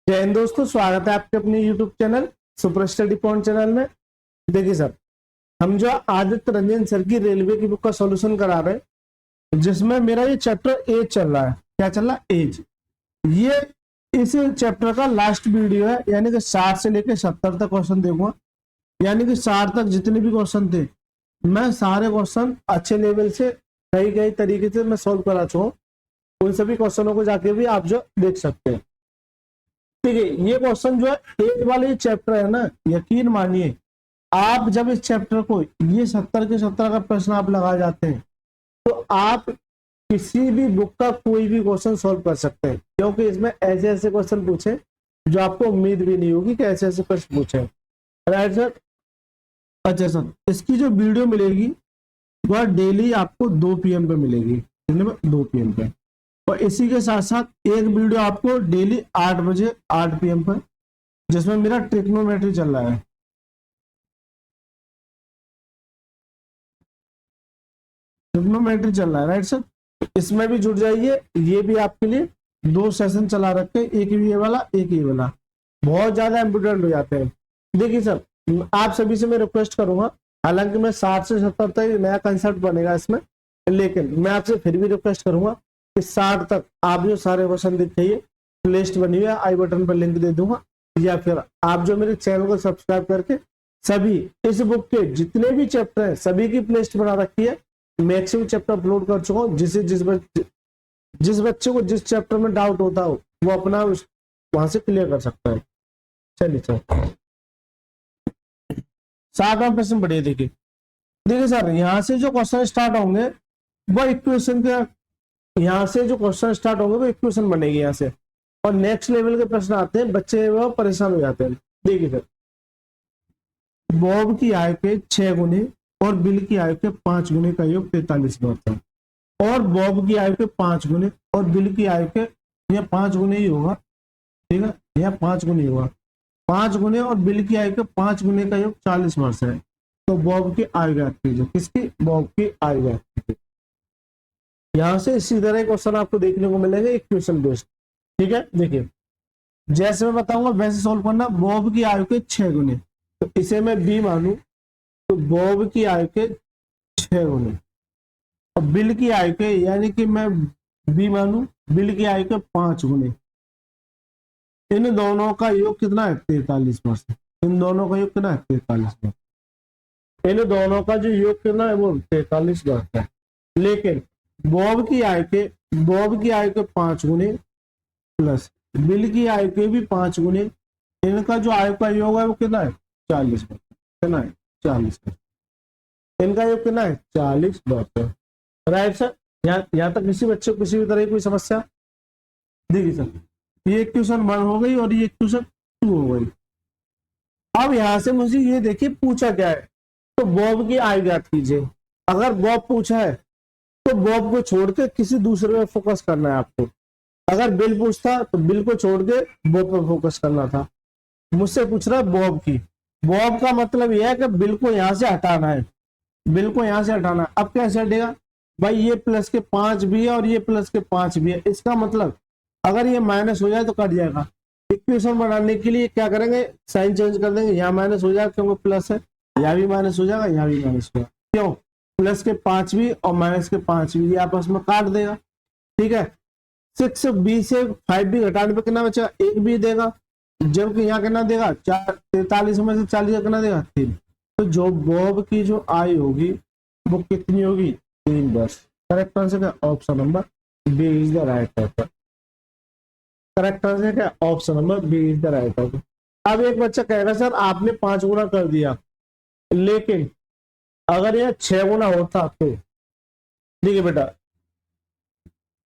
जय हिंद दोस्तों, स्वागत है आपके अपने YouTube channel super study point channel में। देखिए सर, हम जो आदित्य रंजन सर की रेलवे की बुक का सॉल्यूशन करा रहे हैं, जिसमें मेरा ये चैप्टर एज चल रहा है। क्या चल रहा है? एज। ये इस चैप्टर का लास्ट वीडियो है, यानी कि 60 से लेकर 70 तक क्वेश्चन देखूंगा। यानी कि 60 तक जितने भी क्वेश्चन थे, मैं सारे क्वेश्चन अच्छे लेवल से कई कई तरीके से मैं सॉल्व करा चुका हूँ। उन सभी क्वेश्चनों को जाके भी आप जो देख सकते हैं। ठीक है, ये क्वेश्चन जो है एज वाले चैप्टर है ना, यकीन मानिए आप जब इस चैप्टर को ये 70 के 70 का प्रश्न आप लगा जाते हैं तो आप किसी भी बुक का कोई भी क्वेश्चन सॉल्व कर सकते हैं, क्योंकि इसमें ऐसे ऐसे क्वेश्चन पूछे जो आपको उम्मीद भी नहीं होगी कि ऐसे ऐसे प्रश्न पूछे। Right sir. अच्छा सर, इसकी जो वीडियो मिलेगी वह डेली आपको 2 PM पे मिलेगी। 2 PM पे। और इसी के साथ साथ एक वीडियो आपको डेली 8 बजे 8 PM पर, जिसमें मेरा ट्रिग्नोमेट्री चल रहा है। ट्रिग्नोमेट्री चल रहा है, राइट सर। इसमें भी जुड़ जाइए, ये भी आपके लिए 2 सेशन चला रखे हैं, एक ये वाला एक ये वाला। बहुत ज्यादा इम्पोर्टेंट हो जाते हैं। देखिए सर, आप सभी से मैं रिक्वेस्ट करूंगा, हालांकि मैं 60 से 70 तक नया कंसेप्ट बनेगा इसमें, लेकिन मैं आपसे फिर भी रिक्वेस्ट करूंगा कि 60 तक आप जो सारे क्वेश्चन दिखाइए, लिस्ट बनी हुई है, आई बटन पर लिंक दे दूंगा, या फिर आप जो मेरे चैनल को सब्सक्राइब करके सभी इस बुक के जितने भी चैप्टर हैं सभी की प्लेलिस्ट बना रखी है। मैक्सिमम चैप्टर अपलोड कर चुका हूँ, जिस बच्चे को जिस चैप्टर में डाउट होता हो वो अपना वहां से क्लियर कर सकता है। चलिए सर, 7वां प्रश्न बढ़िया। देखिए देखिए सर, यहाँ से जो क्वेश्चन स्टार्ट होंगे वो इक्वेशन के, यहाँ से जो क्वेश्चन स्टार्ट होंगे वो इक्वेशन बनेगी यहाँ से, और नेक्स्ट लेवल के प्रश्न आते हैं, बच्चे वो परेशान हो जाते हैं। देखिए सर, बॉब की आय के 6 गुने और बिल की आय के 5 गुने का योग 43 होता है। और बॉब की आयु के 5 गुने और बिल की आयु के, यह 5 गुने ही होगा। ठीक है, यह 5 गुने होगा। 5 गुने और बिल की आयु के 5 गुने का योग 40 वर्ष है। तो बॉब की आयु ज्ञात कीजिए। किसकी? बॉब की आयु ज्ञात कीजिए। यहां से इसी तरह क्वेश्चन आपको देखने को मिलेगा, एक क्वेश्चन बेस्ड। ठीक है, देखिए जैसे मैं बताऊंगा वैसे सोल्व करना। बॉब की आयु के 6 गुने, तो इसे मैं बी मानू तो बॉब की आयु के 6 गुने, और बिल की आयु के, यानी कि मैं बी मानू बिल की आयु के 5 गुने। इन दोनों का योग कितना है? 43 वर्ष। इन दोनों का योग कितना है? 43 वर्ष। इन दोनों का जो योग कितना है? वो 43 वर्ष है। लेकिन बॉब की आयु के 5 गुने प्लस बिल की आयु के भी 5 गुने, इनका जो आयु का योग है वो कितना है? 40 वर्ष। कितना है? 40 वर्ष। इनका योग कितना है? 40 वर्ष। Right sir. यहाँ तक किसी बच्चे को किसी भी तरह की कोई समस्या? देखिए सर, ये क्वेश्चन 1 हो गई और ये क्वेश्चन 2 हो गई। अब यहां से मुझे ये देखिए पूछा क्या है, तो बॉब की आयु ज्ञात कीजिए। अगर बॉब पूछा है तो बॉब को छोड़ के किसी दूसरे पे फोकस करना है आपको। अगर बिल पूछता तो बिल को छोड़ के बॉब पे फोकस करना था। मुझसे पूछ रहा है बॉब की। बॉब का मतलब यह है कि बिल को यहां से हटाना है, बिल को यहां से हटाना है। अब कैसे हटेगा भाई? ये प्लस के 5 भी है और ये प्लस के 5 भी है, इसका मतलब अगर ये माइनस हो जाए तो कट जाएगा। इक्वेशन बनाने के लिए क्या करेंगे? साइन चेंज कर देंगे, यहाँ माइनस हो जाएगा क्योंकि प्लस है, यहाँ भी माइनस हो जाएगा, यहाँ भी माइनस होगा। क्यों? प्लस के 5 भी और माइनस के 5 भी, ये आपस में काट देगा। ठीक है, 6 बी से 5 भी घटाने पर कितना बचेगा? 1 भी देगा, जबकि यहाँ कितना देगा? 43 में से 40 कितना देगा? 3। तो जो बॉब की जो आयु होगी वो कितनी होगी? 3 वर्ष। करेक्ट आंसर क्या? Option number B is the right answer. Correct answer क्या? Option number B is the right answer. अब एक बच्चा कहेगा सर आपने 5 गुना कर दिया, लेकिन अगर यह 6 गुना होता तो? देखिए बेटा,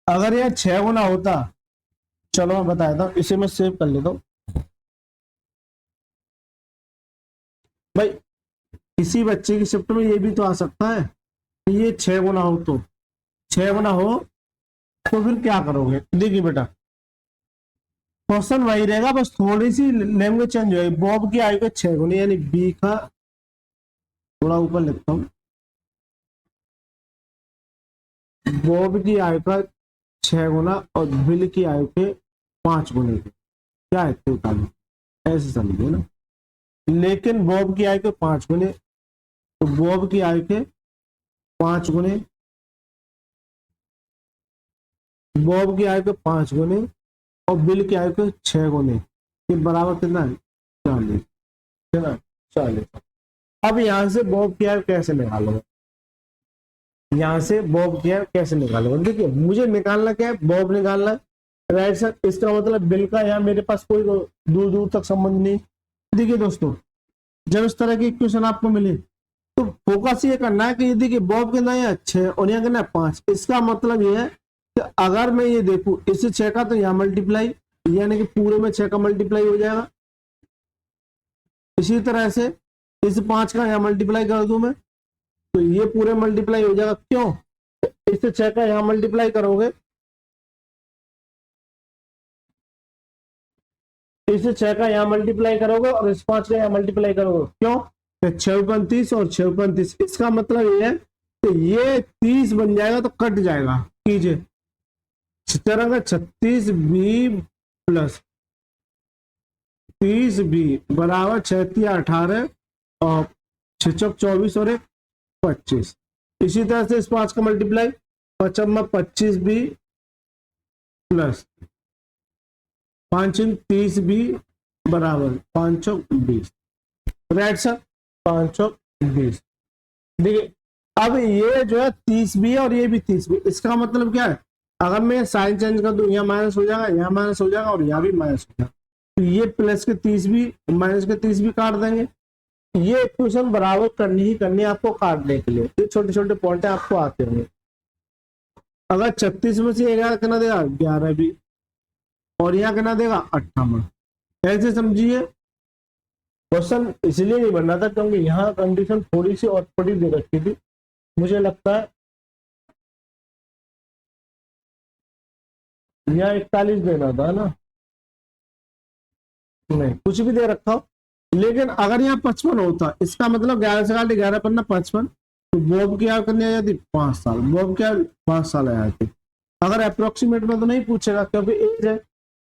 अगर यह 6 गुना होता, चलो मैं बताया था, इसे मैं सेव कर लेता हूं भाई। किसी बच्चे की शिफ्ट में ये भी तो आ सकता है कि ये 6 गुना हो, तो 6 गुना हो तो फिर क्या करोगे? देखिए बेटा, क्वेश्चन वही रहेगा, बस थोड़ी सी लैंग्वेज चेंज हो। बॉब की आयु के 6 गुने, यानी बी का, थोड़ा ऊपर लिखता हूं, बॉब की आयु का 6 गुना और बिल की आयु के 5 गुने। क्या है 43, ऐसे समझिए ना। लेकिन बॉब की आयु के 5 गुने, तो बॉब की आयु के 5 गुने, बॉब की आयु के 5 गुने और बिल की आयु के 6 गुने, ये बराबर कितना है 40, है ना 40। अब यहां से बॉब की आयु कैसे निकालोगे, यहां से बॉब की आयु कैसे निकालोगे, देखिए मुझे निकालना क्या है, बॉब निकालना है, राइट सर। इसका मतलब बिल का यहाँ मेरे पास कोई दूर दूर तक संबंध नहीं। देखिए दोस्तों, जब इस तरह की इक्वेशन आपको मिले तो फोकस ये करना है कि देखिए बॉब कितना है 6 और यहाँ कितना है 5। इसका मतलब ये है कि अगर मैं ये देखूं इससे 6 का, तो यहाँ मल्टीप्लाई, यानी कि पूरे में 6 का मल्टीप्लाई हो जाएगा। इसी तरह से इस 5 का यहाँ मल्टीप्लाई कर दूं मैं, तो ये पूरे मल्टीप्लाई हो जाएगा। क्यों, इससे 6 का यहाँ मल्टीप्लाई करोगे, इससे 6 का यहाँ मल्टीप्लाई करोगे और इस 5 का यहाँ मल्टीप्लाई करोगे। क्यों, 6 35 और 6 35, इसका मतलब ये है कि ये 30 बन जाएगा तो कट जाएगा। कीजिए 36 बी प्लस 30 बी बराबर 36 18 और 6 24 और 25। इसी तरह से इस 5 का मल्टीप्लाई 5 25 बी प्लस 5 30 बी बराबर 520, राइट सर 520। देखिए अब ये जो है 30 भी है और ये भी 30 भी, इसका मतलब क्या है, अगर मैं साइन चेंज कर दूं यहाँ माइनस हो जाएगा, यहाँ माइनस हो जाएगा और यहाँ भी माइनस हो जाएगा, तो ये प्लस के 30 भी माइनस के 30 भी काट देंगे। ये इक्वेशन बराबर करनी ही करनी है आपको काटने के लिए, ये छोटे छोटे पॉइंट आपको आते होंगे। अगर 36 में से 11 कितना देगा 11 भी, और यहाँ कितना देगा 58, ऐसे समझिए। क्वेश्चन इसलिए नहीं बन रहा था क्योंकि यहाँ कंडीशन थोड़ी सी और थोड़ी दे रखी थी, मुझे लगता है यहाँ 41 देना था ना, नहीं कुछ भी दे रखा हो, लेकिन अगर यहाँ 55 होता, इसका मतलब 11 से काटे 11 पन्ना 55, तो बॉब की आयु कितनी आ जाती 5 साल, बॉब की आयु 5 साल आ जाती। अगर अप्रोक्सीमेट में तो नहीं पूछेगा क्योंकि एज है।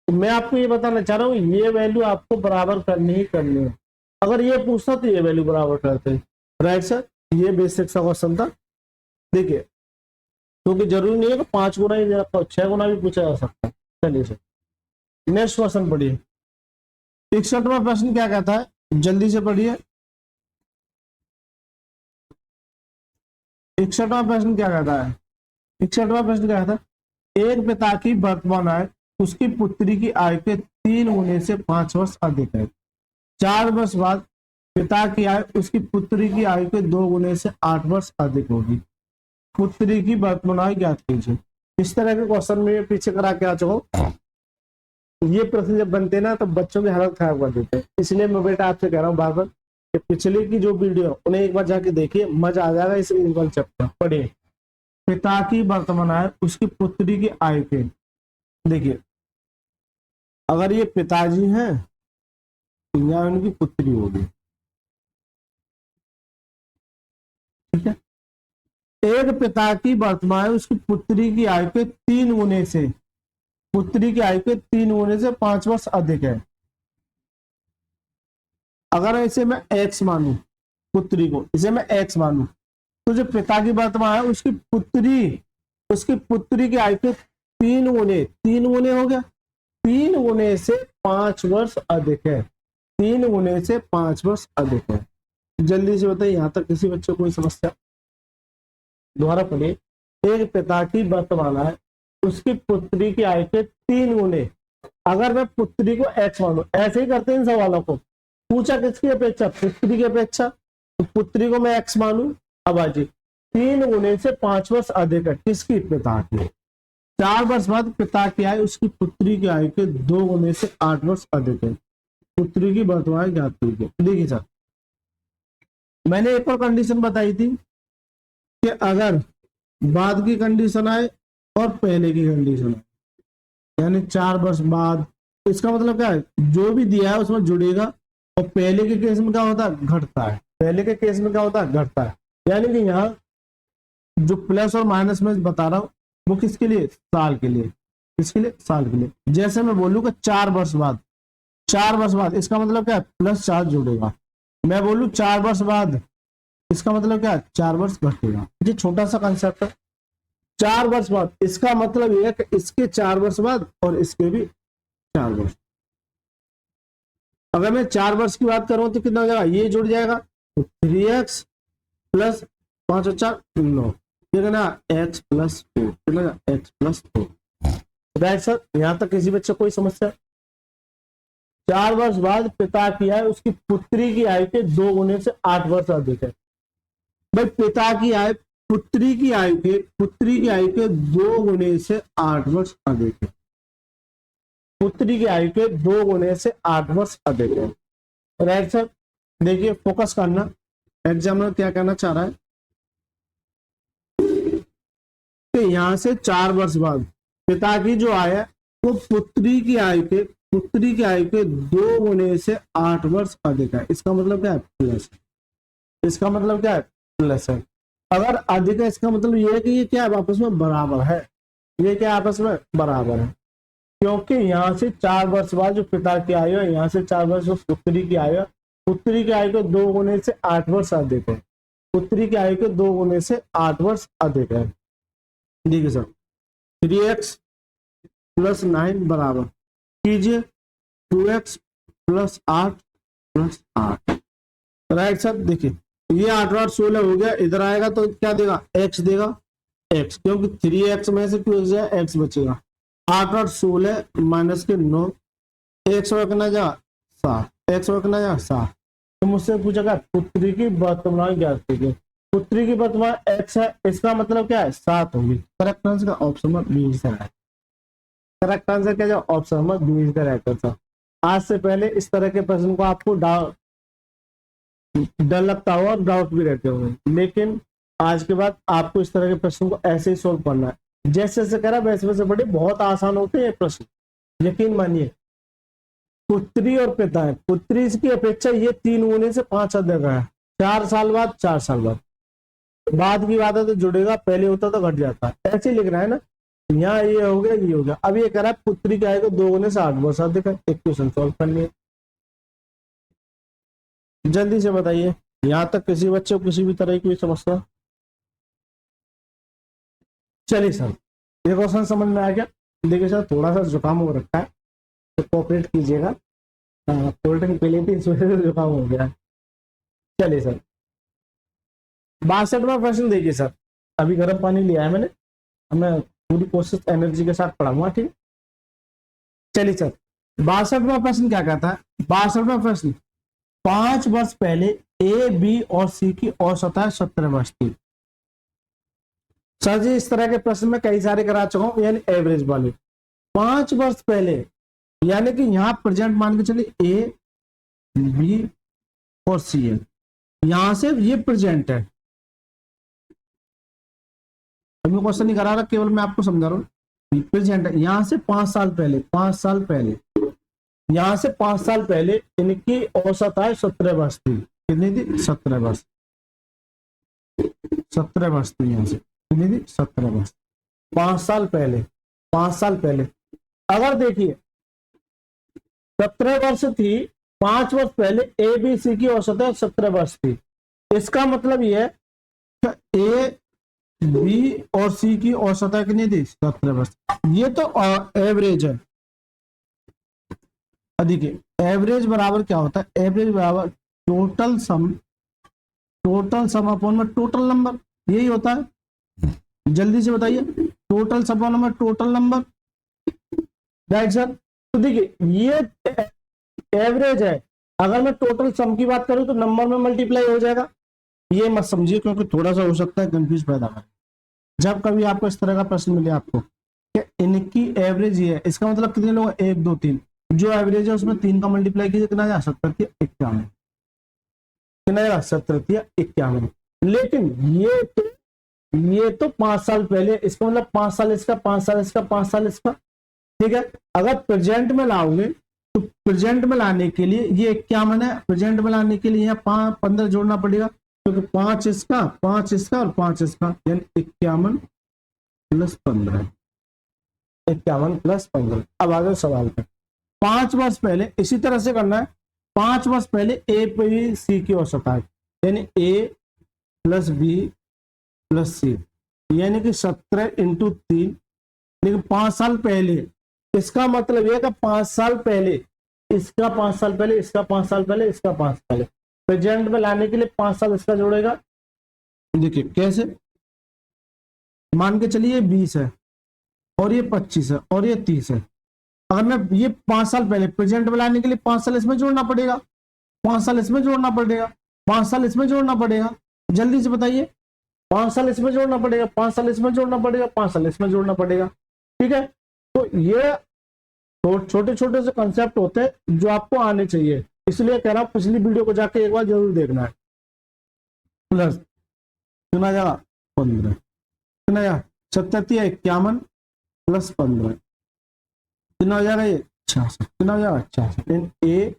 तो मैं आपको ये बताना चाह रहा हूँ ये वैल्यू आपको बराबर करनी ही करनी है। अगर ये पूछता तो ये वैल्यू बराबर करते, राइट सर। ये बेसिक सा क्वेश्चन था। देखिए क्योंकि जरूरी नहीं है कि 5 गुना ही दे रखा हो, 6 गुना भी पूछा जा सकता है। चलिए सर नेक्स्ट क्वेश्चन पढ़िए। 61वां प्रश्न क्या कहता है, जल्दी से पढ़िए। 61वां प्रश्न क्या कहता है, 61वां प्रश्न क्या कहता है, एक पिता की वर्तमान आय उसकी पुत्री की आय के 3 गुने से 5 वर्ष अधिक है। 4 वर्ष बाद पिता की आय उसकी पुत्री की आयु के 2 गुने से 8 वर्ष अधिक होगी। पुत्री की वर्तमान आयु ज्ञात कीजिए। इस तरह के क्वेश्चन में पीछे करा के आ चुका, ये प्रश्न जब बनते ना तो बच्चों की हालत खराब कर देते हैं। इसलिए मैं बेटा आपसे कह रहा हूँ बार बार कि पिछले की जो वीडियो उन्हें एक बार जाके देखिए, मजा आ जाएगा। इस चैप्टर पढ़िए। पिता की वर्तमान आय उसकी पुत्री की आयु के, देखिए अगर ये पिताजी हैं या उनकी पुत्री होगी, ठीक है। एक पिता की वर्तमान आयु उसकी पुत्री की आयु के 3 गुने से, पुत्री की आयु के 3 गुने से 5 वर्ष अधिक है। अगर इसे मैं एक्स मानू, पुत्री को इसे मैं एक्स मानू, तो जो पिता की वर्तमान आयु उसकी पुत्री की आयु के 3 गुने, 3 गुने हो गया, 3 गुने से 5 वर्ष अधिक है, 3 गुने से 5 वर्ष अधिक है। जल्दी से बताइए यहां तक किसी बच्चे को कोई समस्या? दोबारा पढ़िए। एक पिता की वर्तमान आय उसकी पुत्री की आयु के 3 गुने, अगर मैं पुत्री को एक्स मानू, ऐसे ही करते हैं इन सवालों को, पूछा किसकी अपेक्षा, पुत्री की अपेक्षा, तो पुत्री को मैं एक्स मानू। अब आजी 3 गुने से 5 वर्ष अधिक है किसकी, पिता की। 4 वर्ष बाद पिता की आयु उसकी पुत्री की आयु के 2 गुने से 8 वर्ष अधिक है। पुत्री की वर्तमान ज्ञात कीजिए। देखिए सर मैंने एक और कंडीशन बताई थी कि अगर बाद की कंडीशन आए और पहले की कंडीशन आए, यानी 4 वर्ष बाद, इसका मतलब क्या है, जो भी दिया है उसमें जुड़ेगा, और पहले के केस में क्या होता है, घटता है। पहले के केस में क्या होता है, घटता है। यानी कि यहाँ जो प्लस और माइनस में बता रहा हूँ वो किसके लिए, साल के लिए, किसके लिए, साल के लिए। जैसे मैं बोलूँ कि 4 वर्ष बाद, 4 वर्ष बाद, इसका मतलब क्या है, +4 जुड़ेगा। मैं बोलूं 4 वर्ष बाद, इसका मतलब क्या है, 4 वर्ष घटेगा। ये छोटा सा कंसेप्ट है। 4 वर्ष बाद, इसका मतलब यह है कि इसके 4 वर्ष बाद और इसके भी 4 वर्ष। अगर मैं 4 वर्ष की बात करूं तो कितना हो जाएगा, ये जुड़ जाएगा तो 3x प्लस 5 और 4 9, कितना x + 4, कितना x + 4। राइट सर, यहां तक किसी बच्चे कोई समस्या? 4 वर्ष बाद पिता की आयु उसकी पुत्री की आयु के 2 गुने से 8 वर्ष अधिक है। भाई पिता की आयु पुत्री की आयु के 2 गुने से 8 वर्ष अधिक है। पुत्री की आयु के 2 गुने से 8 वर्ष अधिक है। राइट सर, देखिए फोकस करना, एग्जामिनर क्या कहना चाह रहा है कि यहां से 4 वर्ष बाद पिता की जो आयु है वो पुत्री की आयु के 2 गुने से 8 वर्ष अधिक है। इसका मतलब क्या है, प्लस। इसका मतलब क्या है, प्लस है। अगर अधिक है इसका मतलब ये है कि ये क्या है, आपस में बराबर है। ये क्या आपस में बराबर है, क्योंकि यहां से 4 वर्ष बाद जो पिता की आयु है, यहां से 4 वर्ष पुत्री की आयु है, पुत्री की आयु के 2 गुने से 8 वर्ष अधिक है। पुत्री की आयु के 2 गुने से 8 वर्ष अधिक है। देखिए सर, 3x + 9 बराबर कीजिए 2x + 8 + 8। राइट सर, देखिए ये 8 8 16 हो गया, इधर आएगा तो क्या देगा, x देगा, x, क्योंकि 3x में से 2x जाए x बचेगा। 8 8 16 माइनस के 9, x कितना जा 7, x कितना जा 7। तो मुझसे पूछेगा पुत्री की वर्तमान ज्ञात कीजिए। पुत्री की वर्तमान x है, इसका मतलब क्या है, 7 होगी। करेक्ट आंसर का ऑप्शन नंबर बी है। करेक्ट आंसर क्या, option number B correct answer. आज से पहले इस तरह के प्रश्न को आपको डर लगता हुआ, डाउट भी रहते होंगे, लेकिन आज के बाद आपको इस तरह के प्रश्न को ऐसे ही सोल्व करना है। जैसे जैसे करा वैसे वैसे बड़े बहुत आसान होते हैं ये प्रश्न, यकीन मानिए। पुत्री और पिता है, पुत्री की अपेक्षा ये 3 गुने से 5 अधिक है। 4 साल बाद, 4 साल बाद की बात है तो जुड़ेगा, पहले होता तो घट जाता है, ऐसे ही लिख रहा है ना। यहाँ ये हो गया, ये हो गया। अब ये कह रहा है पुत्री की आयु को 2 गुने से 8 वर्ष अधिक है। एक क्वेश्चन सॉल्व कर लिए, जल्दी से बताइए। यहां तक किसी बच्चे को किसी भी तरह की समस्या? चलिए सर, ये क्वेश्चन समझ में आ गया। देखिए सर, थोड़ा सा जुकाम हो रखा है तो कोऑपरेट कीजिएगा। कोल्ड ड्रिंक पी ली थी, इस वजह से जुकाम हो गया। चलिए सर, 62वां प्रश्न देखिए सर। अभी गर्म पानी लिया है मैंने, मैं पूरी कोशिश एनर्जी के साथ पढ़ाऊंगा, ठीक है। चलिए सर, 62वां प्रश्न क्या कहता है? 62वां प्रश्न, 5 वर्ष पहले ए, बी और सी की औसत है 17 वर्ष थी। सर जी, इस तरह के प्रश्न में कई सारे करा चुका हूं, यानी एवरेज वाले। 5 वर्ष पहले, यानी कि यहाँ प्रेजेंट मान के चलिए ए, बी और सी है, यहां से ये प्रेजेंट है। अभी मैं क्वेश्चन नहीं करा रहा, केवल मैं आपको समझा रहा हूँ। प्रेजेंट है, यहां से 5 साल पहले, 5 साल पहले, यहां से 5 साल पहले इनकी औसत आयु 17 वर्ष थी। कितनी थी? 17 वर्ष। 17 वर्ष थी यहां से, कितनी थी? 17 वर्ष। 5 साल पहले, 5 साल पहले। अगर देखिए 17 वर्ष थी, 5 वर्ष पहले ए, बी, सी की औसत है 17 वर्ष थी। इसका मतलब यह है ए, बी और सी की औसत है कितनी थी? 17 वर्ष। ये तो एवरेज है। देखिए एवरेज बराबर क्या होता है? एवरेज बराबर टोटल सम अपॉन में टोटल नंबर, यही होता है। जल्दी से बताइए, टोटल सम अपॉन में टोटल नंबर। राइट सर, तो देखिए ये एवरेज है। अगर मैं टोटल सम की बात करूं तो नंबर में मल्टीप्लाई हो जाएगा। ये मत समझिए, क्योंकि थोड़ा सा हो सकता है कंफ्यूज पैदा करे जब कभी आपको इस तरह का प्रश्न मिले आपको कि इनकी एवरेज ये है, इसका मतलब कितने लोग? 1 2 3, जो एवरेज है उसमें 3 का मल्टीप्लाई कीजिए, कितना जा 17 51, कितना जा 17 51। लेकिन ये तो 5 साल पहले, इसका मतलब 5 साल इसका, 5 साल इसका, 5 साल इसका, ठीक है। अगर प्रेजेंट में लाओगे तो प्रेजेंट में लाने के लिए ये 51 है, प्रेजेंट में लाने के लिए यहाँ 15 जोड़ना पड़ेगा, क्योंकि 5 इसका, 5 इसका और 5 इसका, यानी 51 + 15, 51 + 15। अब आ गए सवाल पे। 5 वर्ष पहले इसी तरह से करना है, 5 वर्ष पहले ए बी सी की औसत आय, यानी ए प्लस बी प्लस सी, यानी कि 17 इंटू 3, लेकिन 5 साल पहले। इसका मतलब यह कि 5 साल पहले, इसका 5 साल पहले, इसका 5 साल पहले, इसका 5 साल पहले, प्रेजेंट में लाने के लिए 5 साल इसका जोड़ेगा। देखिए कैसे, मान के चलिए 20 है और ये 25 है और ये 30 है। अगर मैं ये 5 साल पहले प्रेजेंट में लाने के लिए 5 साल इसमें जोड़ना पड़ेगा, 5 साल इसमें जोड़ना पड़ेगा, 5 साल इसमें जोड़ना पड़ेगा। जल्दी से बताइए, 5 साल इसमें जोड़ना पड़ेगा, 5 साल इसमें जोड़ना पड़ेगा, 5 साल इसमें जोड़ना पड़ेगा। ठीक है, तो ये तो छोटे छोटे से कंसेप्ट होते हैं जो आपको आने चाहिए, इसलिए कह रहा हूं पिछली वीडियो को जाके एक बार जरूर देखना है। प्लस कितना जाएगा 15, कितना जाएगा 77 51 प्लस 15, कितना हो जाएगा ये 66, कितना हो जाएगा 66। ए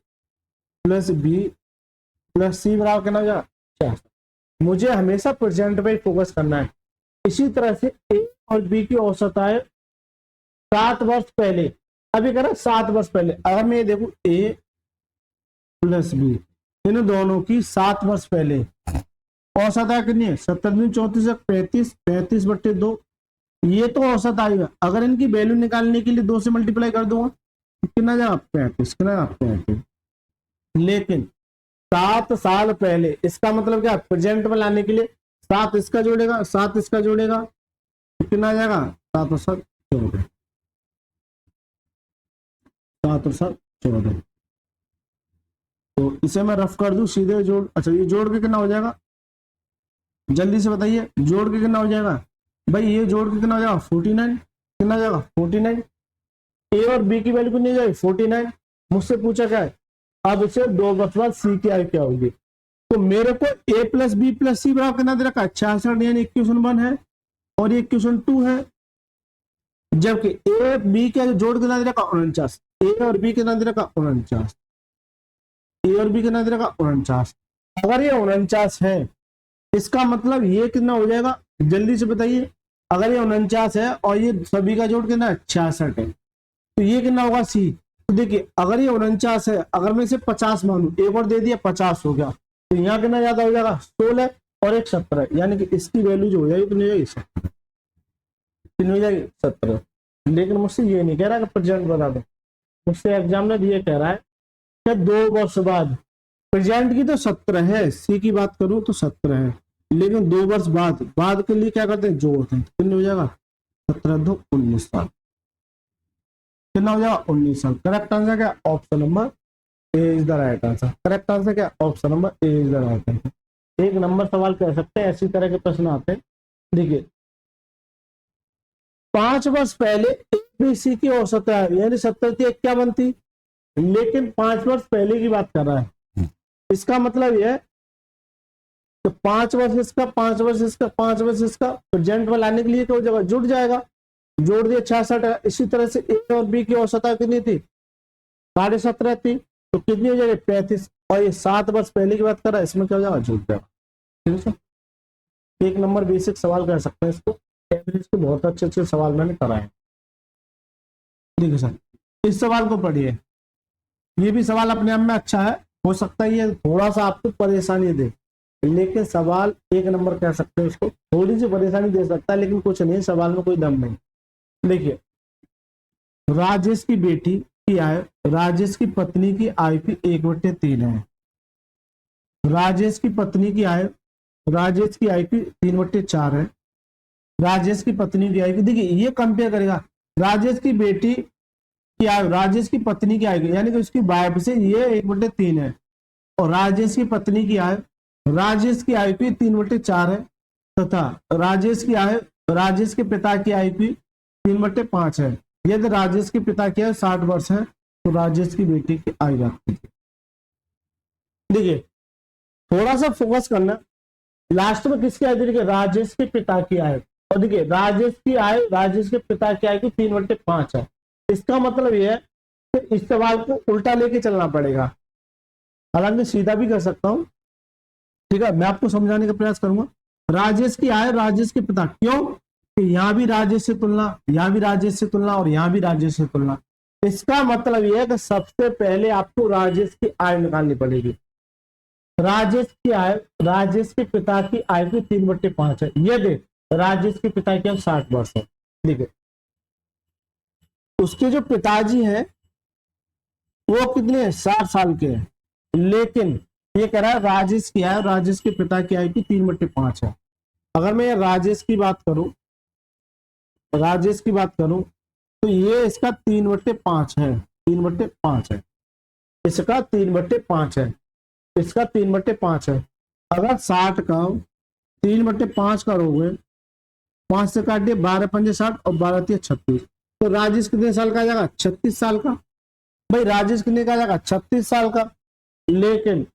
प्लस बी प्लस सी बराबर कितना हो जाएगा 66। मुझे हमेशा प्रेजेंट पे फोकस करना है। इसी तरह से ए और बी की औसत आय 7 वर्ष पहले, अभी कह रहा 7 वर्ष पहले, अगर मैं ये देखूं ए प्लस बी, इन दोनों की 7 वर्ष पहले औसत आय कितनी है 17 34 35, 35/2, ये तो औसत आएगा। अगर इनकी वैल्यू निकालने के लिए 2 से मल्टीप्लाई कर दूंगा कितना जाएगा 35, कितना जाएगा 35। लेकिन 7 साल पहले, इसका मतलब क्या, प्रेजेंट में लाने के लिए 7 इसका जोड़ेगा, 7 इसका जोड़ेगा, कितना आ जाएगा 7 और 7 14, 7 और 7 14। तो इसे मैं रफ कर दूं सीधे जोड़, अच्छा ये जोड़ के कितना हो जाएगा, जल्दी से बताइए, जोड़ के कितना हो जाएगा भाई, ये जोड़ के कितना हो जाएगा 49, कितना जाएगा 49। ए और बी की वैल्यू कितनी जाएगी 49। मुझसे पूछा क्या है, अब इसे 2 वर्ष बाद सी की आय क्या होगी, तो मेरे को ए प्लस बी प्लस सी बराबर कितना दे रखा है 66, यानी इक्वेशन 1 है और ये इक्वेशन 2 है। जबकि ए बी का जोड़ कितना दे रखा 49, ए और बी कितना दे रखा 49, ए और बी कितना दे रखा 49। अगर ये 49 है, इसका मतलब ये कितना हो जाएगा, जल्दी से बताइए, अगर ये 49 है और ये सभी का जोड़ कितना है 66 है, तो ये कितना होगा सी। तो देखिए अगर ये 49 है, अगर मैं इसे 50 मानूं, एक और दे दिया 50 हो गया, तो यहाँ कितना ज्यादा हो जाएगा 16 और एक 17, यानी कि इसकी वैल्यू जो हो जाएगी कितनी हो जाएगी 17, कितनी हो जाएगी 17। लेकिन मुझसे ये नहीं कह रहा कि प्रेजेंट बता दो, मुझसे एग्जामिनर ये कह रहा है कि 2 वर्ष बाद, प्रेजेंट की तो 17 है, सी की बात करूं तो 17 है, लेकिन 2 वर्ष बाद के लिए क्या करते हैं जोड़ते हैं, कितने हो जाएगा 17 2 19 साल, कितना हो जाएगा 19 साल। करेक्ट आंसर क्या, option number A is the right answer. Correct answer क्या, option number A is the right answer. 1 number सवाल कह सकते हैं, ऐसी तरह के प्रश्न आते हैं। देखिए 5 वर्ष पहले एबीसी की औसत है, यानी 70 थी, क्या बनती, लेकिन 5 वर्ष पहले की बात कर रहा है। इसका मतलब यह तो 5 वर्ष इसका, 5 वर्ष इसका, 5 वर्ष इसका, प्रेजेंट में लाने के लिए क्या हो जाएगा, जुड़ जाएगा, जोड़ दिया 66। इसी तरह से ए और बी की औसत कितनी थी 17.5 थी, तो कितनी हो जाएगी 35, और ये 7 वर्ष पहले की बात कर रहा है, इसमें क्या हो जाएगा जुड़ जाएगा। ठीक है, 1 नंबर बेसिक सवाल कर सकते हैं इसको, एवरेज के बहुत अच्छे सवाल मैंने कराए। ठीक है सर, इस सवाल को पढ़िए, ये भी सवाल अपने आप में अच्छा है, हो सकता है ये थोड़ा सा आपको परेशानी दे, लेकिन सवाल 1 नंबर कह सकते हैं इसको, थोड़ी सी परेशानी दे सकता है लेकिन कुछ नहीं, सवाल में कोई दम नहीं। देखिए राजेश की बेटी की आय राजेश की पत्नी की आय की 1/3 है, राजेश की पत्नी की आय राजेश की आय की 3/4 है, राजेश की पत्नी की आय की, देखिए ये कंपेयर करेगा राजेश की बेटी की आय राजेश की पत्नी की आय, यानी कि उसकी वाइफ से ये 1/3 है, और राजेश की पत्नी की आय राजेश की आय की 3/4 है, तथा राजेश की आय राजेश के पिता की आय की 3/5 है। यदि राजेश के पिता की आय 60 वर्ष है तो राजेश की बेटी की आय जाती है। देखिए थोड़ा सा फोकस करना, लास्ट में किसकी आय देखिए राजेश के पिता की आय, और देखिए राजेश की आय राजेश के पिता की आय की 3/5 है। इसका मतलब यह है कि इस सवाल को उल्टा लेके चलना पड़ेगा, हालांकि सीधा भी कर सकता हूं। ठीक है, मैं आपको समझाने का प्रयास करूंगा। राजेश की आय राजेश के पिता, क्यों कि यहां भी राजेश से तुलना, यहां भी राजेश से तुलना और यहां भी राजेश से तुलना, इसका मतलब यह है कि सबसे पहले आपको राजेश की आय निकालनी पड़ेगी। राजेश की आय, राजेश के पिता की आय की 3/5 है। ये देख, राजेश के पिता की आयु 60 वर्ष है। देखिए उसके जो पिताजी हैं वो कितने हैं, 60 साल के हैं, लेकिन ये कह रहा है राजेश की आय, राजेश के पिता की आयु की 3/5 है। अगर मैं राजेश की बात करूं, राजेश की बात करूं तो ये इसका 3/5 है, 3/5 है, इसका 3/5 है, इसका 3/5 है। अगर 60 का 3/5 करोगे, 5 से काटिए, 12×5 = 60 और 12×3 = 36, तो राजेश कितने साल का आ जाएगा, 36 साल का। भाई राजेश कितने का आ जाएगा, 36 साल का। लेकिन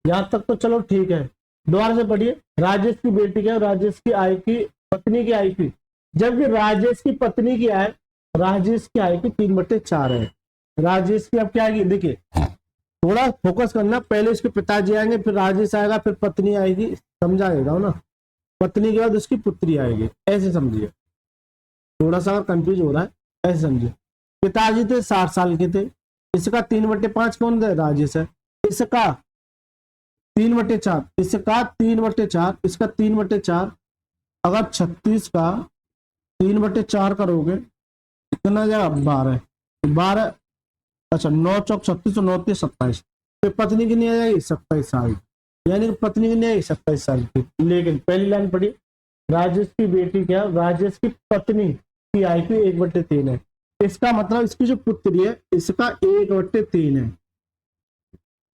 यहां तक तो चलो ठीक है, दोबारा से पढ़िए, राजेश की बेटी क्या, राजेश की आय की, पत्नी की आय की, जबकि राजेश की पत्नी की आय, राजेश की आय की 3/4 है। राजेश की अब क्या आएगी, देखिए थोड़ा फोकस करना, पहले इसके पिताजी आएंगे, फिर राजेश आएगा, फिर पत्नी आएगी, समझा देगा ना, पत्नी के बाद उसकी पुत्री आएगी, ऐसे समझिए। थोड़ा सा कंफ्यूज हो रहा है, ऐसे समझिए। पिताजी थे 60 साल के थे, इसका 3/5 कौन है, राजेश है, इसका 3/4, इसका 3/4, इसका 3/4। अगर 36 का 3/4 करोगे कितना जाएगा, 12, 12, अच्छा 9×4 = 36 और 9×3 = 27, तो पत्नी कितनी आ जाएगी, 27 साल, यानी कि पत्नी कितनी आएगी, 27 साल की। लेकिन पहली लाइन पढ़ी, राजेश की बेटी क्या, राजेश की पत्नी की आयु की 1/3 है। इसका मतलब इसकी जो पुत्री है इसका 1/3 है।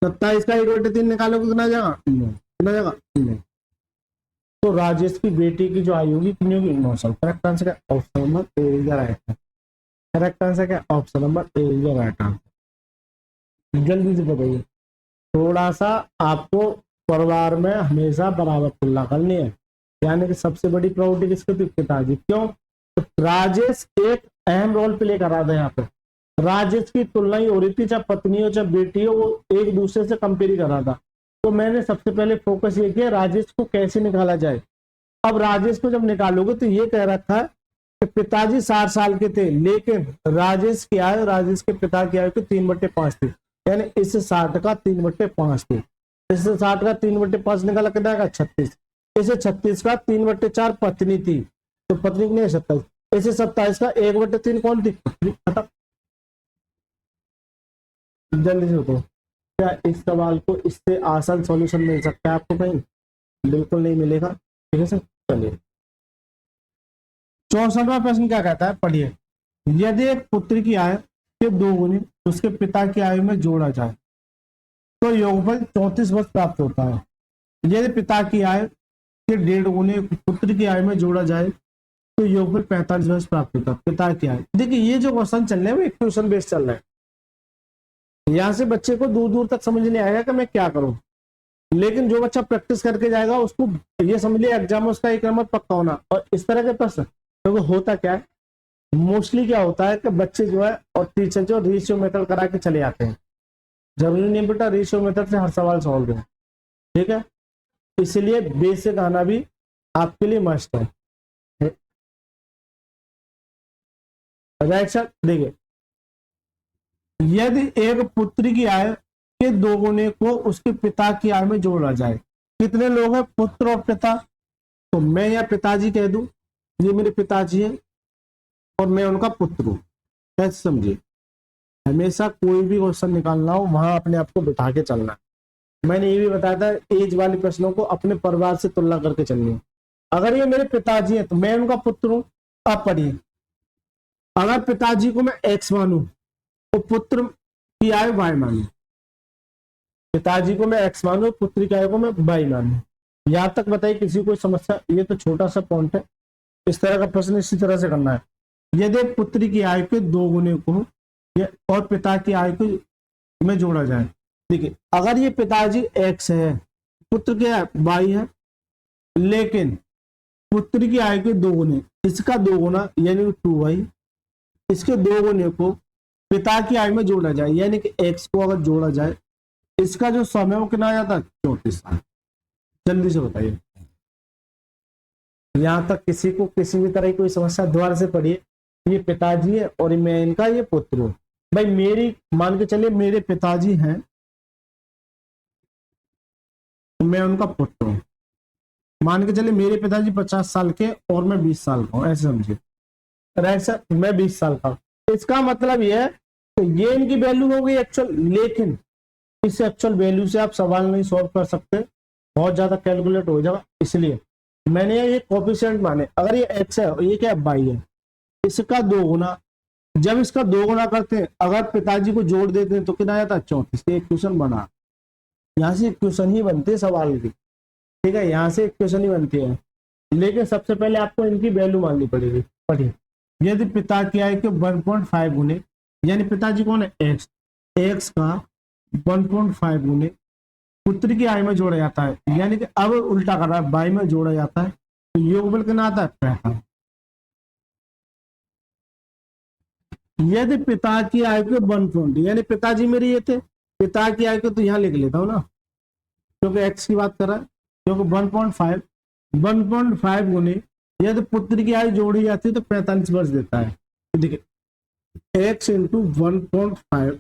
27 का 1/3 निकालोगे कितना जाएगा, कितना जाएगा, 9। तो राजेश की बेटी की जो आयु होगी कितनी होगी, 9 साल। करेक्ट आंसर क्या, option number A is the right answer. Correct answer क्या, option number A is the right answer. जल्दी से बताइए, थोड़ा सा आपको परिवार में हमेशा बराबर तुलना करनी है, यानी कि सबसे बड़ी प्रायोरिटी किसको थी, पिताजी। क्यों, तो राजेश एक अहम रोल प्ले कर रहा था यहाँ पे, राजेश की तुलना ही हो रही थी, चाहे पत्नी हो चाहे बेटी हो, वो एक दूसरे से कंपेयर कर रहा था। तो मैंने सबसे पहले फोकस ये किया राजेश को कैसे निकाला जाए। अब राजेश को जब निकालोगे तो ये कह रखा है कि पिताजी 60 साल के थे, लेकिन राजेश की आयु, राजेश के पिता की आयु की 3/5 थी, यानी इस 60 का 3/5 थी। इस 60 का 3/5 निकाला कितना आएगा, 36। इसे 36 का 3/4 पत्नी थी, तो पत्नी कितनी है, 27। इसे 27 का 1/3 कौन थी, पत्नी। खत्म। जल्दी से बताओ, क्या इस सवाल को इससे आसान सॉल्यूशन मिल सकता है आपको कहीं, बिल्कुल नहीं मिलेगा। ठीक है सर, चलिए 64वां प्रश्न क्या कहता है, पढ़िए। यदि एक पुत्र की आयु के 2 गुनी उसके पिता की आयु में जोड़ा जाए तो योगफल 34 वर्ष प्राप्त होता है। यदि पिता की आयु के 1.5 गुनी पुत्र की आयु में जोड़ा जाए तो योगफल 45 वर्ष प्राप्त होता है। पिता की आयु, देखिए ये जो क्वेश्चन चल रहे हैं वो इक्वेशन बेस्ड चल रहा है, यहाँ से बच्चे को दूर दूर तक समझ नहीं आएगा कि मैं क्या करूं, लेकिन जो बच्चा प्रैक्टिस करके जाएगा उसको ये समझ लिया एग्जाम में उसका एक नंबर पक्का होना। और इस तरह के प्रश्न तो होता क्या है, मोस्टली क्या होता है कि बच्चे जो है और टीचर जो रेशियो मेथड करा के चले जाते हैं। जरूरी नहीं बेटा रेशियो मेथड से हर सवाल सॉल्व हो, ठीक है, इसलिए बेसिक आना भी आपके लिए मस्ट है। राइट सर, देखिए यदि एक पुत्र की आयु के 2 गुने को उसके पिता की आयु में जोड़ा जाए, कितने लोग हैं, पुत्र और पिता, तो मैं या पिताजी कह दूं, ये मेरे पिताजी हैं और मैं उनका पुत्र हूं। कैसे समझिए, हमेशा कोई भी क्वेश्चन निकालना हो वहां अपने आप को बिठा के चलना है। मैंने ये भी बताया था एज वाले प्रश्नों को अपने परिवार से तुलना करके चलनी है। अगर ये मेरे पिताजी हैं तो मैं उनका पुत्र हूं। अब पढ़िए, अगर पिताजी को मैं एक्स मानूं तो पुत्र की आयु वाई मानूं, पिताजी को मैं एक्स मानूं, पुत्री की आयु को मैं वाई मानूं। यहां तक बताइए किसी को समस्या, ये तो छोटा सा पॉइंट है, इस तरह का प्रश्न इसी तरह से करना है। यदि पुत्री की आयु के 2 गुने को और पिता की आयु को में जोड़ा जाए, देखिए अगर ये पिताजी एक्स है, पुत्र के वाई है, लेकिन पुत्री की आयु के 2 गुने, इसका 2 गुना यानी 2y, इसके 2 गुने को पिता की आयु में जोड़ा जाए, यानी कि x को अगर जोड़ा जाए, इसका जो समय वो कितना आ जाता है, 34 साल। जल्दी से बताइए, यहां तक किसी को किसी भी तरह की कोई समस्या, दोबारा से पढ़िए। ये पिताजी है और मैं इनका ये पुत्र हूँ। भाई मेरी मान के चलिए मेरे पिताजी हैं, मैं उनका पुत्र हूँ। मान के चलिए मेरे पिताजी 50 साल के और मैं 20 साल का हूँ, ऐसे समझिए। राइट सर, मैं 20 साल का हूँ। इसका मतलब ये है कि ये इनकी वैल्यू हो गई एक्चुअल, लेकिन इस एक्चुअल वैल्यू से आप सवाल नहीं सॉल्व कर सकते, बहुत ज्यादा कैलकुलेट हो जाएगा। इसलिए मैंने ये कोफिशिएंट माने, अगर ये एक्स है और ये क्या बाई है, इसका 2 गुना, जब इसका 2 गुना करते हैं, अगर पिताजी को जोड़ देते हैं तो कितना आता है 34। एक क्वेश्चन बना, यहाँ से क्वेश्चन ही बनते हैं सवाल की, ठीक है, यहाँ से क्वेश्चन ही बनती है। लेकिन सबसे पहले आपको इनकी वैल्यू माननी पड़ेगी। पढ़िए, यदि पिता की आय के 1.5 गुने, यानी पिताजी कौन है एक्स, एक्स का 1.5 गुने पुत्र की आय में जोड़ा जाता है, यानी कि अब उल्टा कर रहा है, बाई में जोड़ा जाता है, तो योगफल कितना आता है 65। यदि पिता की आय के 1., यानी पिताजी मेरे ये थे, पिता की आय को तो यहाँ लिख लेता हूँ ना, क्योंकि एक्स की बात कर रहा है, क्योंकि 1.5 गुने यदि पुत्र की आयु जोड़ी जाती है तो 45 वर्ष देता है। तो देखिए x इंटू 1.5